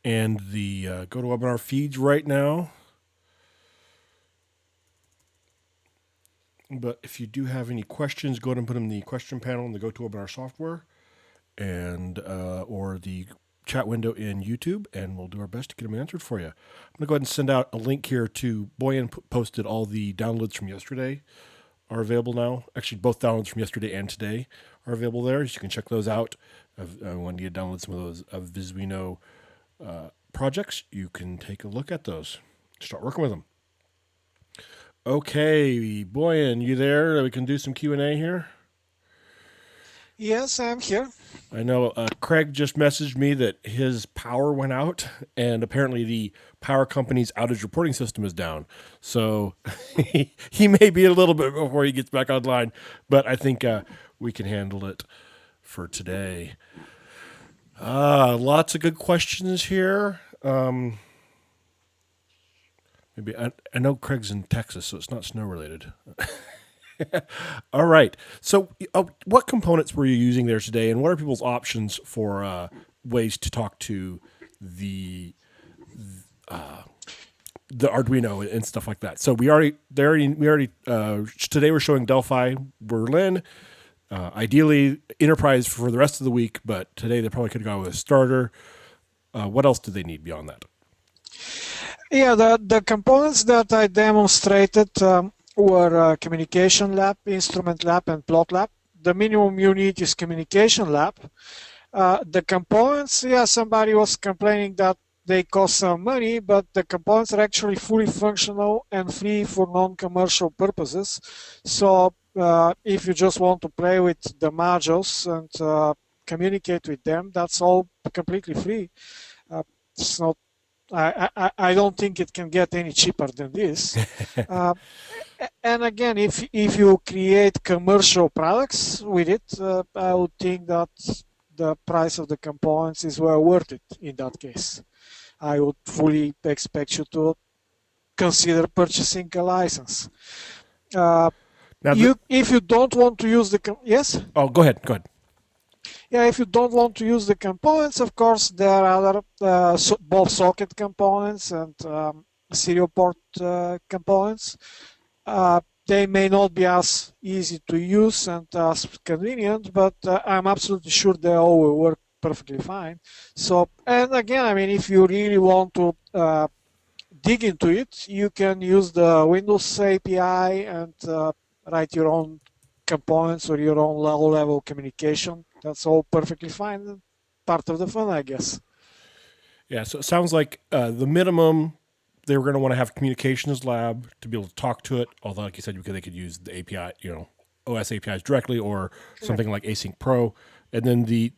and the GoToWebinar feeds right now. But if you do have any questions, go ahead and put them in the question panel in the GoToWebinar software and or the chat window in YouTube, and we'll do our best to get them answered for you. I'm going to go ahead and send out a link here to Boyan posted all the downloads from yesterday are available now. Actually, both downloads from yesterday and today are available there. So you can check those out. When you download some of those of Visuino projects, you can take a look at those. Start working with them. Okay, Boyan, you there? We can do some Q&A here. Yes, I'm here. I know Craig just messaged me that his power went out, and apparently the power company's outage reporting system is down. So he may be a little bit before he gets back online, but I think we can handle it for today. Lots of good questions here. Maybe I know Craig's in Texas, so it's not snow related. All right. So, what components were you using there today, and what are people's options for ways to talk to the Arduino and stuff like that? So we already today we're showing Delphi Berlin. Ideally, enterprise for the rest of the week, but today they probably could have gone with a starter. What else do they need beyond that? Yeah, the components that I demonstrated were communication lab, instrument lab, and plot lab. The minimum you need is communication lab. The components, yeah, somebody was complaining that they cost some money, but the components are actually fully functional and free for non-commercial purposes. So if you just want to play with the modules and communicate with them, that's all completely free. It's not. I don't think it can get any cheaper than this. And again, if you create commercial products with it, I would think that the price of the components is well worth it in that case. I would fully expect you to consider purchasing a license. If you don't want to use the yes? Oh, go ahead. Yeah, if you don't want to use the components, of course, there are other ball socket components and serial port components. They may not be as easy to use and as convenient, but I'm absolutely sure they all will work perfectly fine. So, and again, I mean, if you really want to dig into it, you can use the Windows API and write your own components or your own low-level communication. That's all perfectly fine. Part of the fun, I guess. Yeah, so it sounds like the minimum they were going to want to have communications lab to be able to talk to it. Although, like you said, they could use the API, OS APIs directly or something like Async Pro. And then the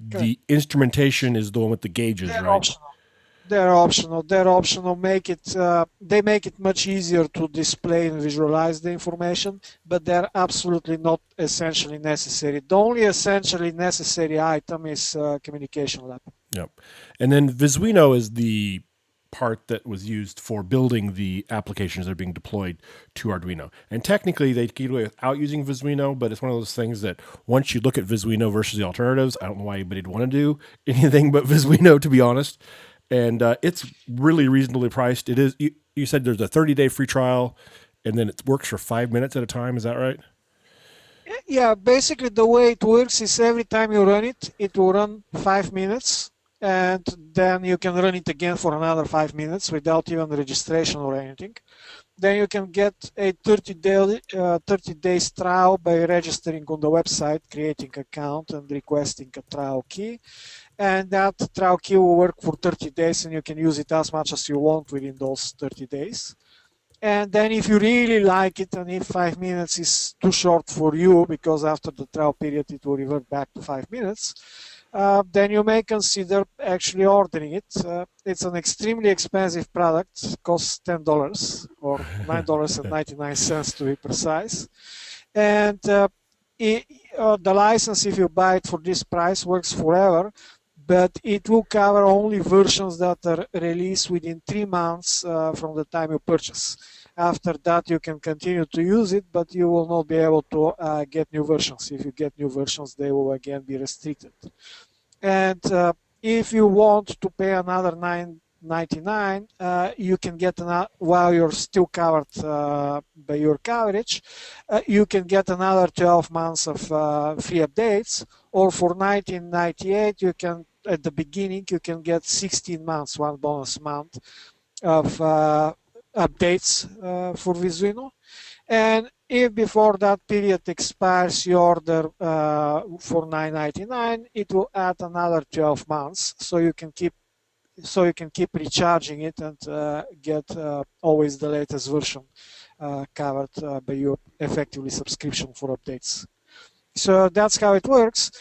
instrumentation is the one with the gauges, They're right? Optional. They're optional. They make it much easier to display and visualize the information, but they're absolutely not essentially necessary. The only essentially necessary item is communication lab. Yep. And then Visuino is the part that was used for building the applications that are being deployed to Arduino. And technically, they could get away without using Visuino, but it's one of those things that once you look at Visuino versus the alternatives, I don't know why anybody'd want to do anything but Visuino, to be honest. And it's really reasonably priced. It is. You said there's a 30-day free trial, and then it works for 5 minutes at a time. Is that right? Yeah, basically the way it works is every time you run it, it will run 5 minutes, and then you can run it again for another 5 minutes without even registration or anything. Then you can get a 30 days trial by registering on the website, creating an account, and requesting a trial key. And that trial key will work for 30 days, and you can use it as much as you want within those 30 days. And then if you really like it, and if 5 minutes is too short for you, because after the trial period it will revert back to 5 minutes, then you may consider actually ordering it. It's an extremely expensive product. It costs $10 or $9.99 to be precise. And the license, if you buy it for this price, works forever, but it will cover only versions that are released within 3 months from the time you purchase. After that, you can continue to use it, but you will not be able to get new versions. If you get new versions, they will again be restricted. And if you want to pay another $9.99, you can get while you're still covered by your coverage, you can get another 12 months of free updates, or for $19.98 you can at the beginning you can get 16 months, one bonus month of updates for Visuino. And if before that period expires you order for $9.99, it will add another 12 months, so you can keep recharging it and get always the latest version covered by your effectively subscription for updates. So that's how it works.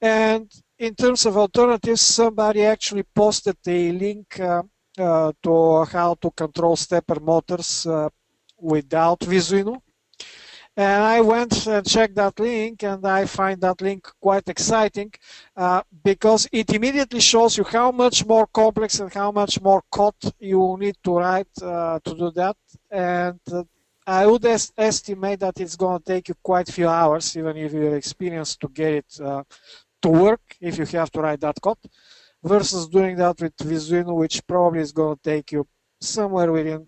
And in terms of alternatives, somebody actually posted a link to how to control stepper motors without Visuino. And I went and checked that link, and I find that link quite exciting because it immediately shows you how much more complex and how much more code you need to write to do that. And I would estimate that it's going to take you quite a few hours, even if you're experienced, to get it to work if you have to write that code, versus doing that with Visuino, which probably is going to take you somewhere within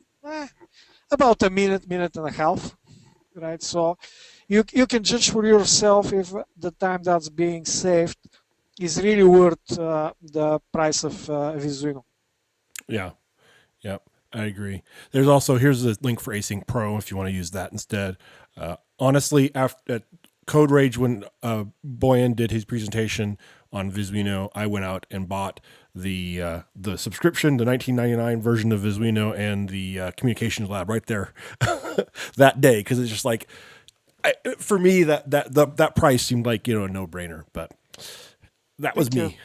about a minute and a half. Right, so you can judge for yourself if the time that's being saved is really worth the price of Visuino. Yeah, I agree. There's also, here's the link for Async Pro if you want to use that instead. Honestly, after Code Rage, when Boyan did his presentation on Visuino, I went out and bought the subscription, the $19.99 version of Visuino, and the communications lab right there that day, because it's just like, for me that price seemed like a no-brainer, but that was me.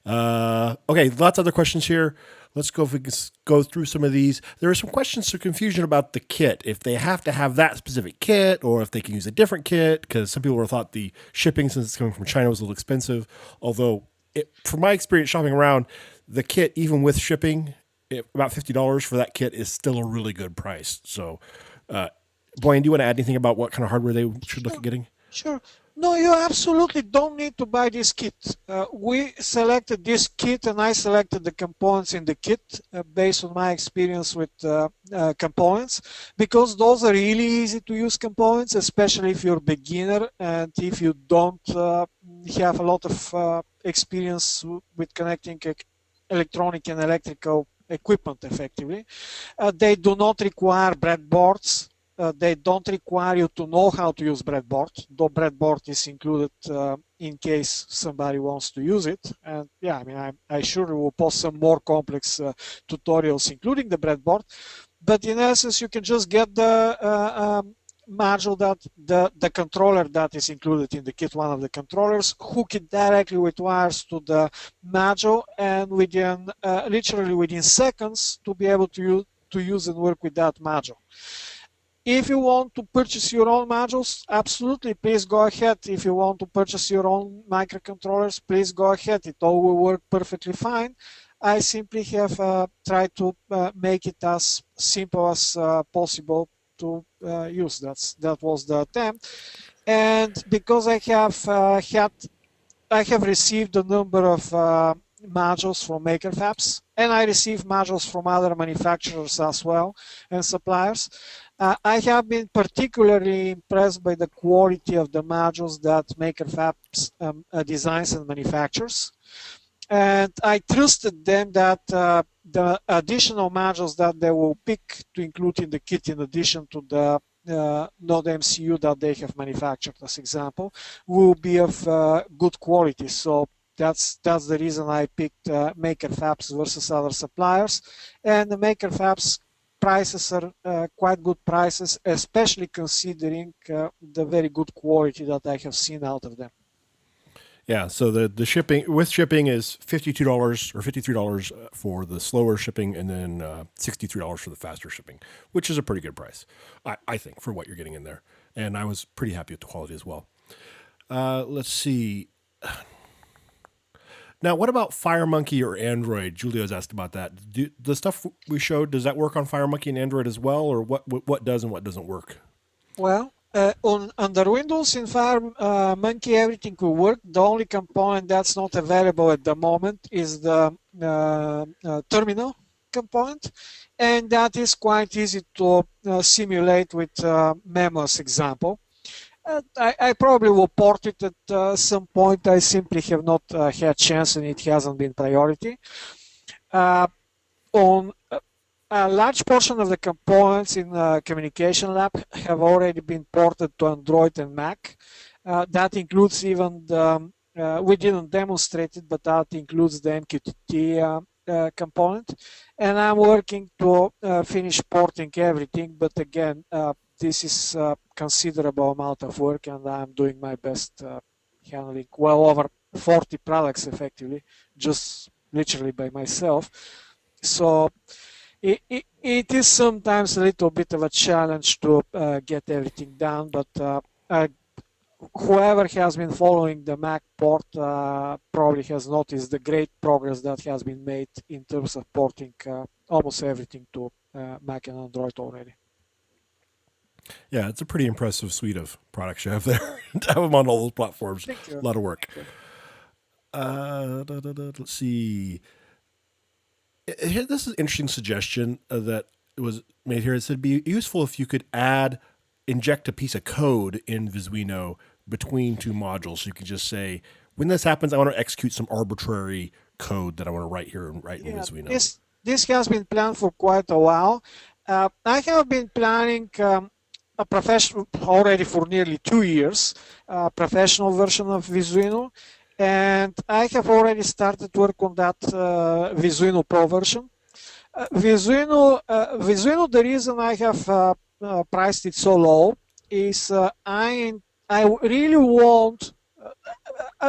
Okay, lots of other questions here. Let's go if we can go through some of these. There are some questions of confusion about the kit, if they have to have that specific kit or if they can use a different kit, because some people thought the shipping, since it's coming from China, was a little expensive. Although, from my experience shopping around, the kit, even with shipping, about $50 for that kit is still a really good price. So, Boyan, do you want to add anything about what kind of hardware they should look at getting? Sure. No, you absolutely don't need to buy this kit. We selected this kit, and I selected the components in the kit based on my experience with components, because those are really easy to use components, especially if you're a beginner and if you don't have a lot of experience with connecting electronic and electrical equipment effectively. They do not require breadboards. They don't require you to know how to use breadboard, though breadboard is included in case somebody wants to use it. And yeah, I mean, I sure will post some more complex tutorials including the breadboard. But in essence, you can just get the module that the controller that is included in the kit, one of the controllers, hook it directly with wires to the module, and within literally within seconds to be able to use and work with that module. If you want to purchase your own modules, absolutely, please go ahead. If you want to purchase your own microcontrollers, please go ahead. It all will work perfectly fine. I simply have tried to make it as simple as possible to use. That was the attempt. And because I have received a number of modules from MakerFabs, and I receive modules from other manufacturers as well and suppliers. I have been particularly impressed by the quality of the modules that MakerFabs designs and manufactures. And I trusted them that the additional modules that they will pick to include in the kit, in addition to the Node MCU that they have manufactured, as example, will be of good quality. So that's the reason I picked MakerFabs versus other suppliers. And the MakerFabs prices are quite good prices, especially considering the very good quality that I have seen out of them. Yeah, so the shipping is $52 or $53 for the slower shipping, and then $63 for the faster shipping, which is a pretty good price, I think, for what you're getting in there. And I was pretty happy with the quality as well. Let's see. Now, what about FireMonkey or Android? Julio's asked about that. The stuff we showed, does that work on FireMonkey and Android as well, or what does and what doesn't work? Well, Under Windows environment, Monkey, everything will work. The only component that's not available at the moment is the terminal component, and that is quite easy to simulate with Memo's example. I probably will port it at some point. I simply have not had chance, and it hasn't been priority. On a large portion of the components in Communication Lab have already been ported to Android and Mac. That includes even the, we didn't demonstrate it, but that includes the MQTT component. And I'm working to finish porting everything, but again, this is a considerable amount of work, and I'm doing my best handling well over 40 products effectively, just literally by myself. So it is sometimes a little bit of a challenge to get everything done, but whoever has been following the Mac port probably has noticed the great progress that has been made in terms of porting almost everything to Mac and Android already. Yeah, it's a pretty impressive suite of products you have there. To have them on all those platforms, a lot of work. Let's see. This is an interesting suggestion that was made here. It said it'd be useful if you could inject a piece of code in Visuino between two modules. So you can just say, when this happens, I want to execute some arbitrary code that I want to write here and write in Visuino. This has been planned for quite a while. I have been planning a professional already for nearly 2 years, professional version of Visuino. And I have already started work on that Visuino Pro version. Visuino, the reason I have priced it so low is I really want,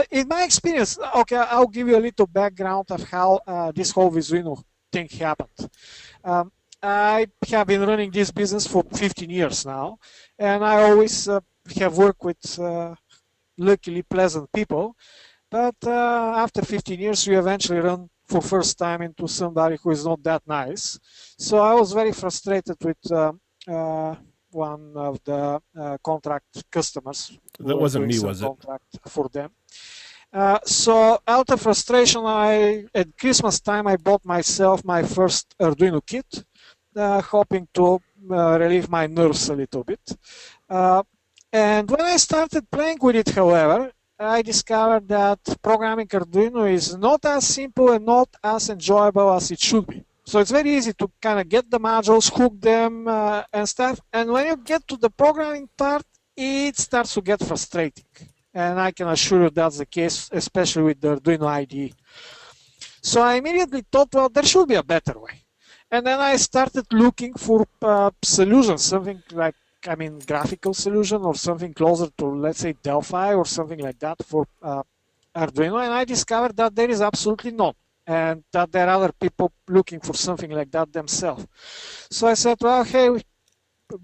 in my experience, okay, I'll give you a little background of how this whole Visuino thing happened. I have been running this business for 15 years now, and I always have worked with luckily pleasant people. But after 15 years, you eventually run for first time into somebody who is not that nice. So I was very frustrated with one of the contract customers. That wasn't me, was it? Contract for them. So out of frustration, at Christmas time, I bought myself my first Arduino kit, hoping to relieve my nerves a little bit. And when I started playing with it, however, I discovered that programming Arduino is not as simple and not as enjoyable as it should be. So it's very easy to kind of get the modules, hook them, and stuff. And when you get to the programming part, it starts to get frustrating. And I can assure you that's the case, especially with the Arduino IDE. So I immediately thought, well, there should be a better way. And then I started looking for solutions, something like, graphical solution or something closer to, let's say, Delphi or something like that for Arduino. And I discovered that there is absolutely none, and that there are other people looking for something like that themselves. So I said, well, hey,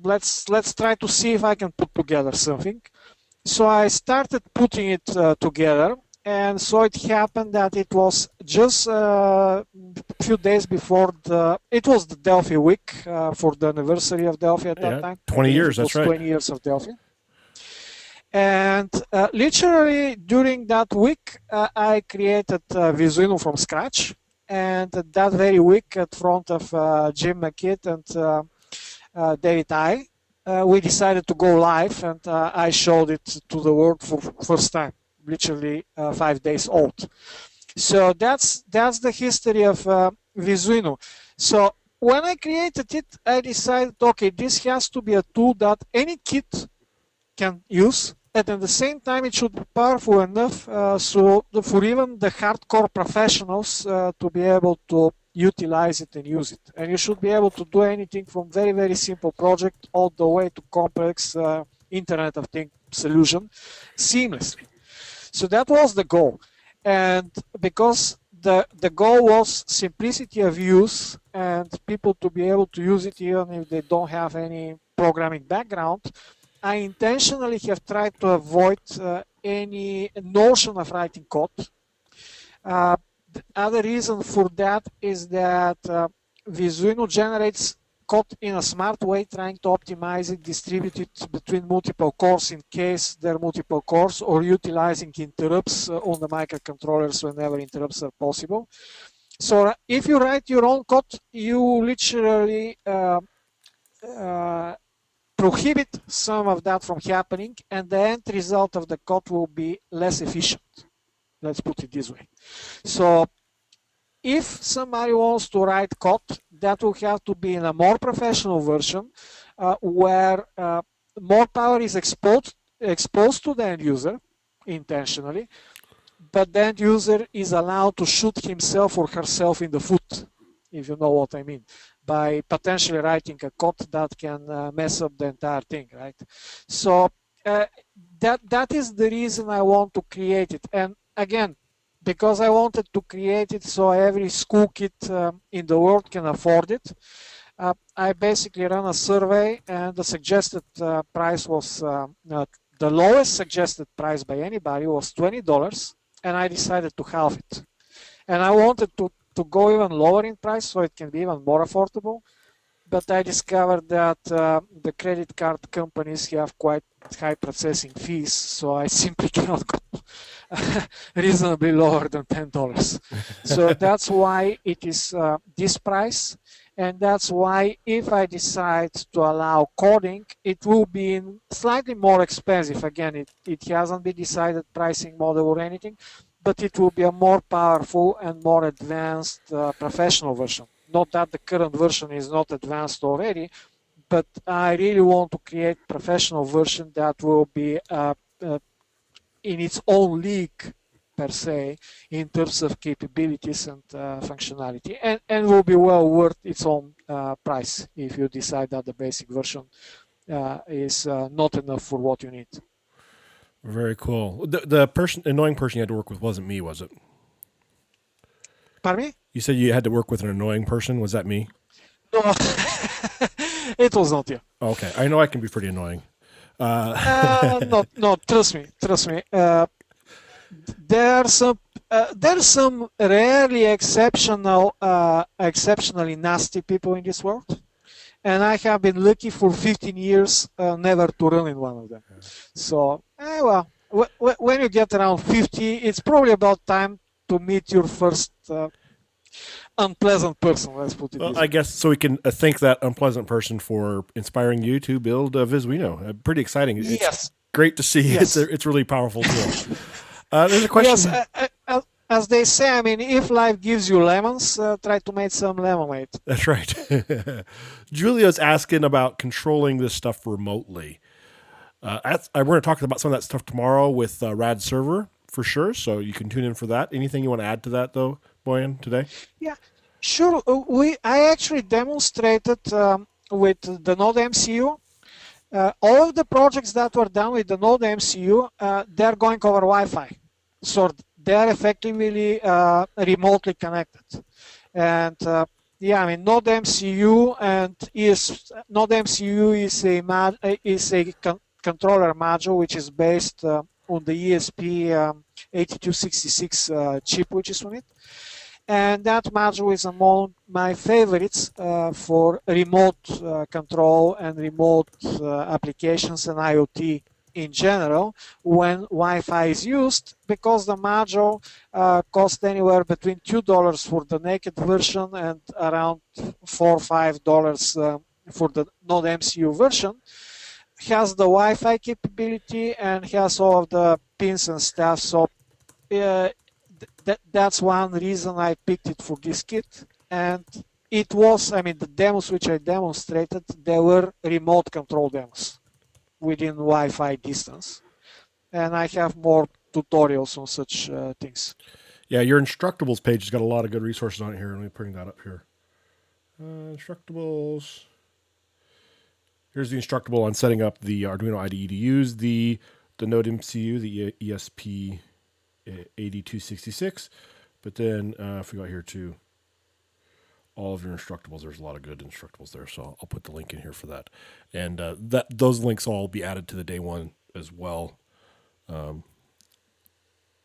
let's try to see if I can put together something. So I started putting it together. And so it happened that it was just a few days before it was the Delphi week for the anniversary of Delphi at that time. 20 years, that's right. 20 years of Delphi. And literally during that week, I created Visuino from scratch. And that very week, at front of Jim McKitt and David I, we decided to go live, and I showed it to the world for first time. Literally 5 days old. So that's the history of Visuino. So when I created it, I decided, okay, this has to be a tool that any kid can use, and at the same time it should be powerful enough so for even the hardcore professionals to be able to utilize it and use it. And you should be able to do anything from very, very simple project all the way to complex Internet of Things solution seamlessly. So that was the goal. And because the goal was simplicity of use and people to be able to use it even if they don't have any programming background, I intentionally have tried to avoid any notion of writing code. The other reason for that is that Visuino generates code in a smart way, trying to optimize it, distribute it between multiple cores in case there are multiple cores, or utilizing interrupts on the microcontrollers whenever interrupts are possible. So if you write your own code, you literally prohibit some of that from happening, and the end result of the code will be less efficient. Let's put it this way. So if somebody wants to write code, that will have to be in a more professional version where more power is exposed to the end user intentionally, but the end user is allowed to shoot himself or herself in the foot, if you know what I mean, by potentially writing a code that can mess up the entire thing, right? So that is the reason I want to create it. And again, because I wanted to create it so every school kid in the world can afford it, I basically ran a survey, and the suggested price was, the lowest suggested price by anybody was $20, and I decided to halve it. And I wanted to go even lower in price so it can be even more affordable. But I discovered that the credit card companies have quite high processing fees, so I simply cannot go reasonably lower than $10. So that's why it is this price, and that's why if I decide to allow coding, it will be slightly more expensive. Again, it hasn't been decided pricing model or anything, but it will be a more powerful and more advanced professional version. Not that the current version is not advanced already, but I really want to create a professional version that will be in its own league, per se, in terms of capabilities and functionality, and will be well worth its own price if you decide that the basic version is not enough for what you need. Very cool. The annoying person you had to work with wasn't me, was it? Pardon me? You said you had to work with an annoying person. Was that me? No, it was not you. Okay, I know I can be pretty annoying. No, trust me. There's some rarely exceptionally nasty people in this world, and I have been lucky for 15 years never to run in one of them. So, well, when you get around 50, it's probably about time to meet your first unpleasant person. Let's put it this way. I guess so we can thank that unpleasant person for inspiring you to build Visuino. Pretty exciting. Yes. It's great to see. Yes. It's really powerful tool. There's a question. Yes, as they say, I mean, if life gives you lemons, try to make some lemonade. That's right. Julia's asking about controlling this stuff remotely. We're going to talk about some of that stuff tomorrow with RAD Server for sure. So you can tune in for that. Anything you want to add to that, though, Boyan, today? Yeah, sure. I actually demonstrated with the Node MCU. All of the projects that were done with the Node MCU, they're going over Wi-Fi. So they're effectively remotely connected. And yeah, I mean, Node MCU Node MCU is a controller module which is based on the ESP8266 chip which is on it. And that module is among my favorites for remote control and remote applications and IoT in general when Wi-Fi is used, because the module costs anywhere between $2 for the naked version and around $4 or $5 for the Node MCU version. Has the Wi-Fi capability and has all of the pins and stuff. So that's one reason I picked it for this kit. And it was, I mean, the demos which I demonstrated, they were remote control demos within Wi-Fi distance. And I have more tutorials on such things. Yeah, your Instructables page has got a lot of good resources on it here. Let me bring that up here. Instructables. Here's the Instructable on setting up the Arduino IDE to use the Node MCU, the ESP8266. But then if we go here to all of your Instructables, there's a lot of good Instructables there. So I'll put the link in here for that. And those links will all be added to the day one as well. Well,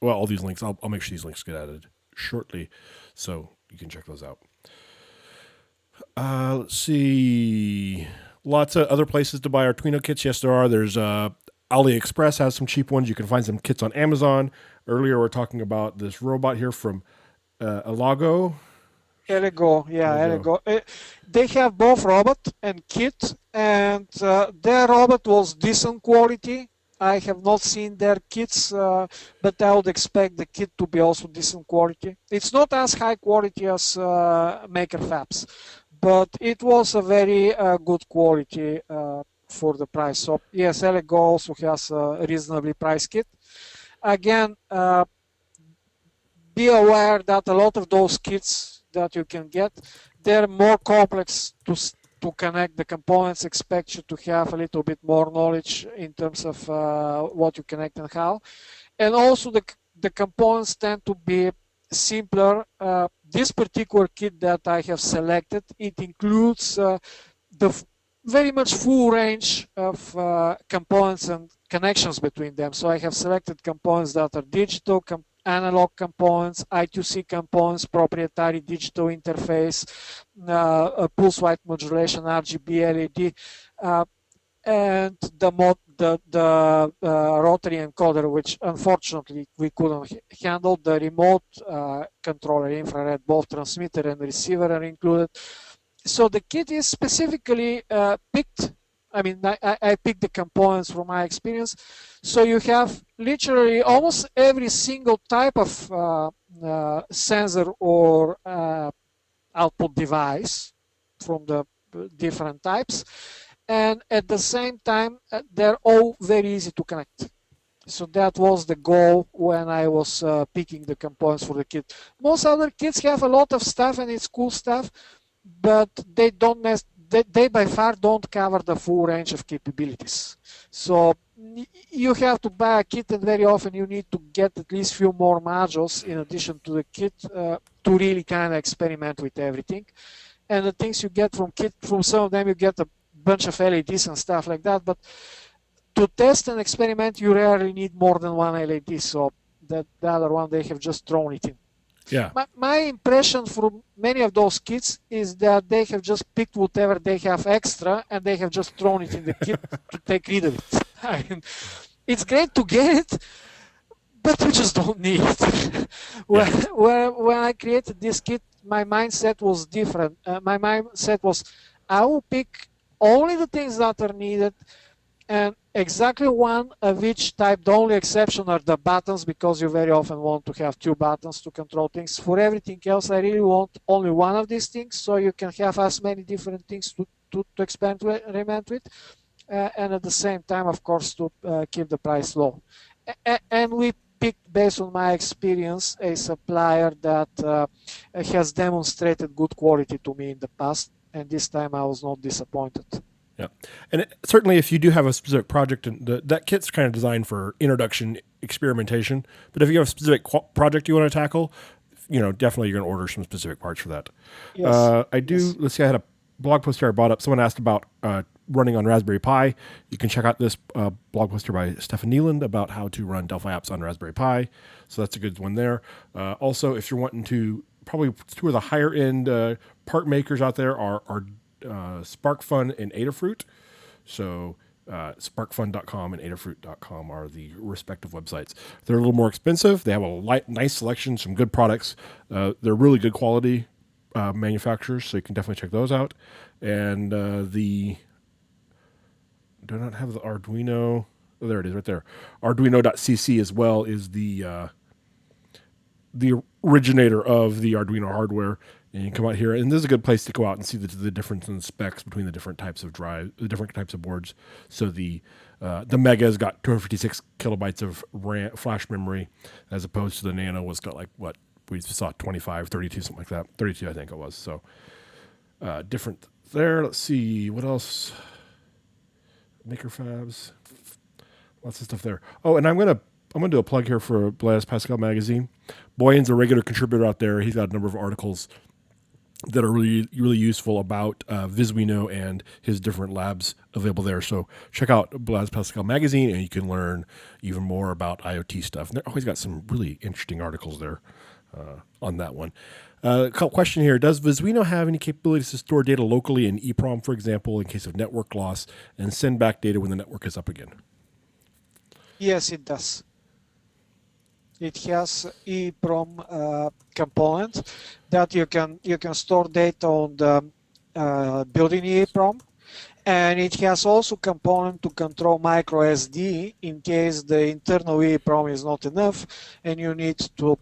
all these links, I'll make sure these links get added shortly so you can check those out. Let's see. Lots of other places to buy Arduino kits. Yes, there are. There's AliExpress has some cheap ones. You can find some kits on Amazon. Earlier, we're talking about this robot here from Alago. Elego, yeah, Elego. Elego. They have both robot and kit, and their robot was decent quality. I have not seen their kits, but I would expect the kit to be also decent quality. It's not as high quality as Maker Fabs, but it was a very good quality for the price. So yes, Elego also has a reasonably priced kit. Again, be aware that a lot of those kits that you can get, they're more complex to connect the components, expect you to have a little bit more knowledge in terms of what you connect and how. And also the components tend to be simpler. This particular kit that I have selected, it includes the very much full range of components and connections between them. So I have selected components that are digital, analog components, I2C components, proprietary digital interface, pulse width modulation, RGB, LED, and the rotary encoder, which unfortunately we couldn't handle. The remote controller, infrared, both transmitter and receiver are included. So the kit is specifically picked. I mean, I picked the components from my experience. So you have literally almost every single type of sensor or output device from the different types. And at the same time, they're all very easy to connect. So that was the goal when I was picking the components for the kit. Most other kits have a lot of stuff and it's cool stuff, but they don't they by far don't cover the full range of capabilities. So you have to buy a kit, and very often you need to get at least few more modules in addition to the kit to really kind of experiment with everything. And the things you get from kit, from some of them you get a bunch of LEDs and stuff like that, but to test and experiment you rarely need more than one LED. So the other one, they have just thrown it in. Yeah. My impression from many of those kits is that they have just picked whatever they have extra and they have just thrown it in the kit to take rid of it. I mean, it's great to get it, but you just don't need it. When I created this kit, my mindset was different. My mindset was, I will pick only the things that are needed, and exactly one of each type. The only exception are the buttons, because you very often want to have two buttons to control things. For everything else, I really want only one of these things, so you can have as many different things to experiment with, and at the same time, of course, to keep the price low. And we picked, based on my experience, a supplier that has demonstrated good quality to me in the past, and this time I was not disappointed. Yeah, and certainly if you do have a specific project, and that kit's kind of designed for introduction experimentation. But if you have a specific project you want to tackle, definitely you're going to order some specific parts for that. Yes. I do. Yes. Let's see. I had a blog post here I brought up. Someone asked about running on Raspberry Pi. You can check out this blog post here by Stefan Neeland about how to run Delphi apps on Raspberry Pi. So that's a good one there. Also, if you're wanting to, probably two of the higher end part makers out there are SparkFun and Adafruit. So sparkfun.com and adafruit.com are the respective websites. They're a little more expensive. They have a nice selection, some good products. They're really good quality manufacturers, so you can definitely check those out. And do not have the Arduino. Oh, there it is right there. Arduino.cc as well is the originator of the Arduino hardware. And you can come out here, and this is a good place to go out and see the difference in specs between the different types of drive, the different types of boards. So the Mega's got 256 kilobytes of RAM, flash memory, as opposed to the Nano was got like what we saw 25, 32, something like that. 32, I think it was. So different there. Let's see what else. Maker Fabs, lots of stuff there. Oh, and I'm gonna do a plug here for Blaise Pascal magazine. Boyan's a regular contributor out there. He's got a number of articles that are really, really useful about Visuino and his different labs available there. So check out Blaise Pascal magazine, and you can learn even more about IoT stuff. And they've always got some really interesting articles there on that one. Question here. Does Visuino have any capabilities to store data locally in EEPROM, for example, in case of network loss, and send back data when the network is up again? Yes, it does. It has EEPROM component that you can store data on the building EEPROM, and it has also component to control micro SD in case the internal EEPROM is not enough and you need to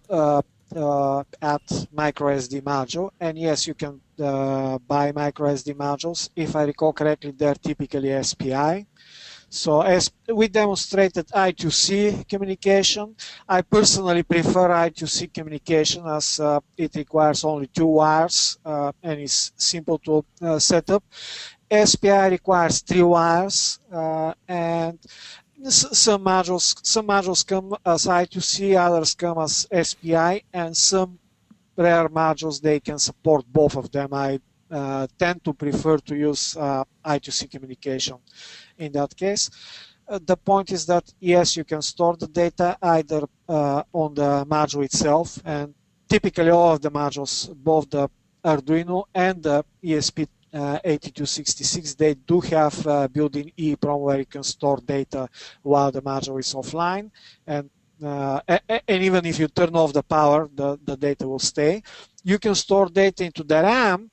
add micro SD module. And yes, you can buy micro SD modules. If I recall correctly, they're typically SPI. So as we demonstrated I2C communication, I personally prefer I2C communication as it requires only 2 wires and is simple to set up. SPI requires 3 wires and some modules come as I2C, others come as SPI, and some rare modules they can support both of them. I tend to prefer to use I2C communication in that case. The point is that yes, you can store the data either on the module itself, and typically all of the modules, both the Arduino and the ESP8266, they do have built-in EEPROM where you can store data while the module is offline, and even if you turn off the power, the data will stay. You can store data into the RAM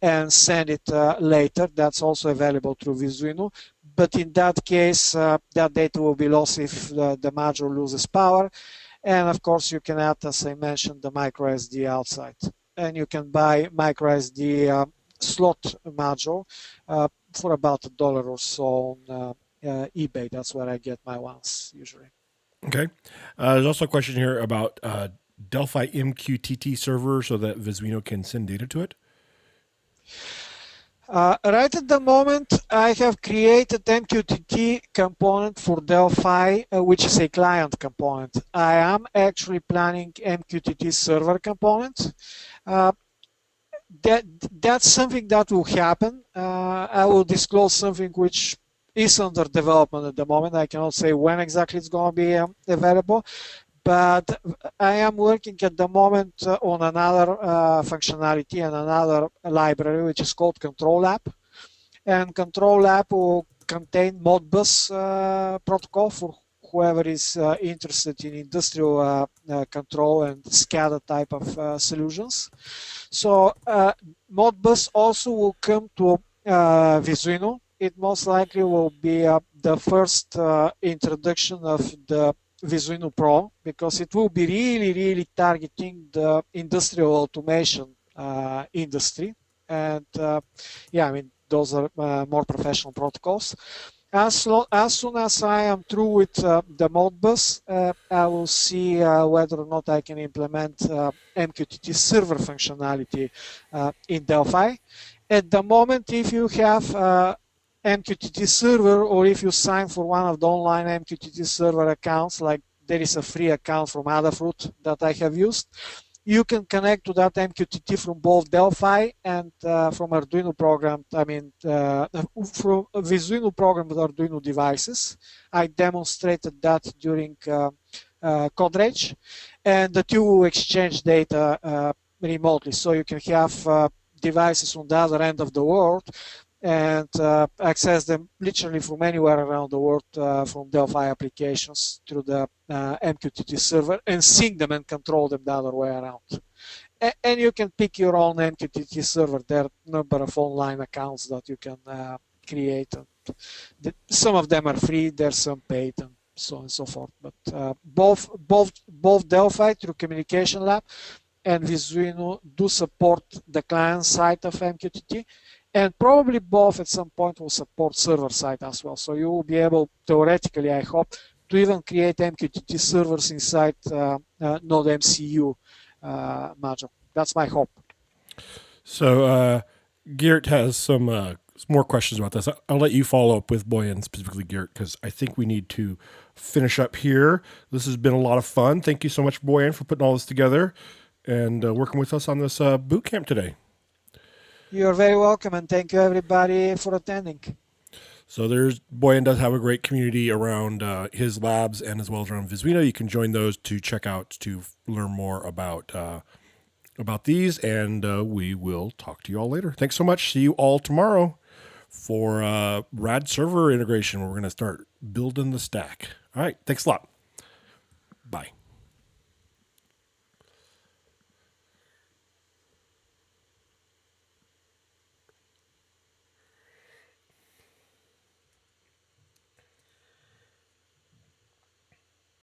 and send it later. That's also available through Visuino. But in that case, that data will be lost if the module loses power. And of course, you can add, as I mentioned, the micro SD outside. And you can buy micro SD slot module for about $1 or so on eBay. That's where I get my ones usually. Okay. There's also a question here about Delphi MQTT server so that Visuino can send data to it. Right at the moment, I have created MQTT component for Delphi, which is a client component. I am actually planning MQTT server component. That's something that will happen. I will disclose something which is under development at the moment. I cannot say when exactly it's going to be available. But I am working at the moment on another functionality and another library, which is called Control App. And Control App will contain Modbus protocol for whoever is interested in industrial control and SCADA type of solutions. So Modbus also will come to Visuino. It most likely will be the first introduction of the Visuino Pro, because it will be really targeting the industrial automation industry. And yeah, I mean, those are more professional protocols. As soon as I am through with the Modbus, I will see whether or not I can implement MQTT server functionality in Delphi. At the moment, if you have MQTT server, or if you sign for one of the online MQTT server accounts, like there is a free account from Adafruit that I have used, you can connect to that MQTT from both Delphi and from Arduino programmed, from Visuino programmed Arduino devices. I demonstrated that during Code and the two will exchange data remotely. So you can have devices on the other end of the world and access them literally from anywhere around the world from Delphi applications through the MQTT server, and sync them and control them the other way around. And you can pick your own MQTT server. There are a number of online accounts that you can create. And some of them are free, there's some paid, and so on and so forth. But both Delphi through Communication Lab and Visuino do support the client side of MQTT. And probably both at some point will support server side as well. So you will be able, theoretically, I hope, to even create MQTT servers inside Node MCU module. That's my hope. So Geert has some more questions about this. I'll let you follow up with Boyan, specifically Geert, because I think we need to finish up here. This has been a lot of fun. Thank you so much, Boyan, for putting all this together and working with us on this boot camp today. You're very welcome, and thank you everybody for attending. So Boyan does have a great community around his labs and as well as around Visuino. You can join those to check out to learn more about about these, and we will talk to you all later. Thanks so much. See you all tomorrow for RAD server integration. We're going to start building the stack. All right. Thanks a lot. Bye.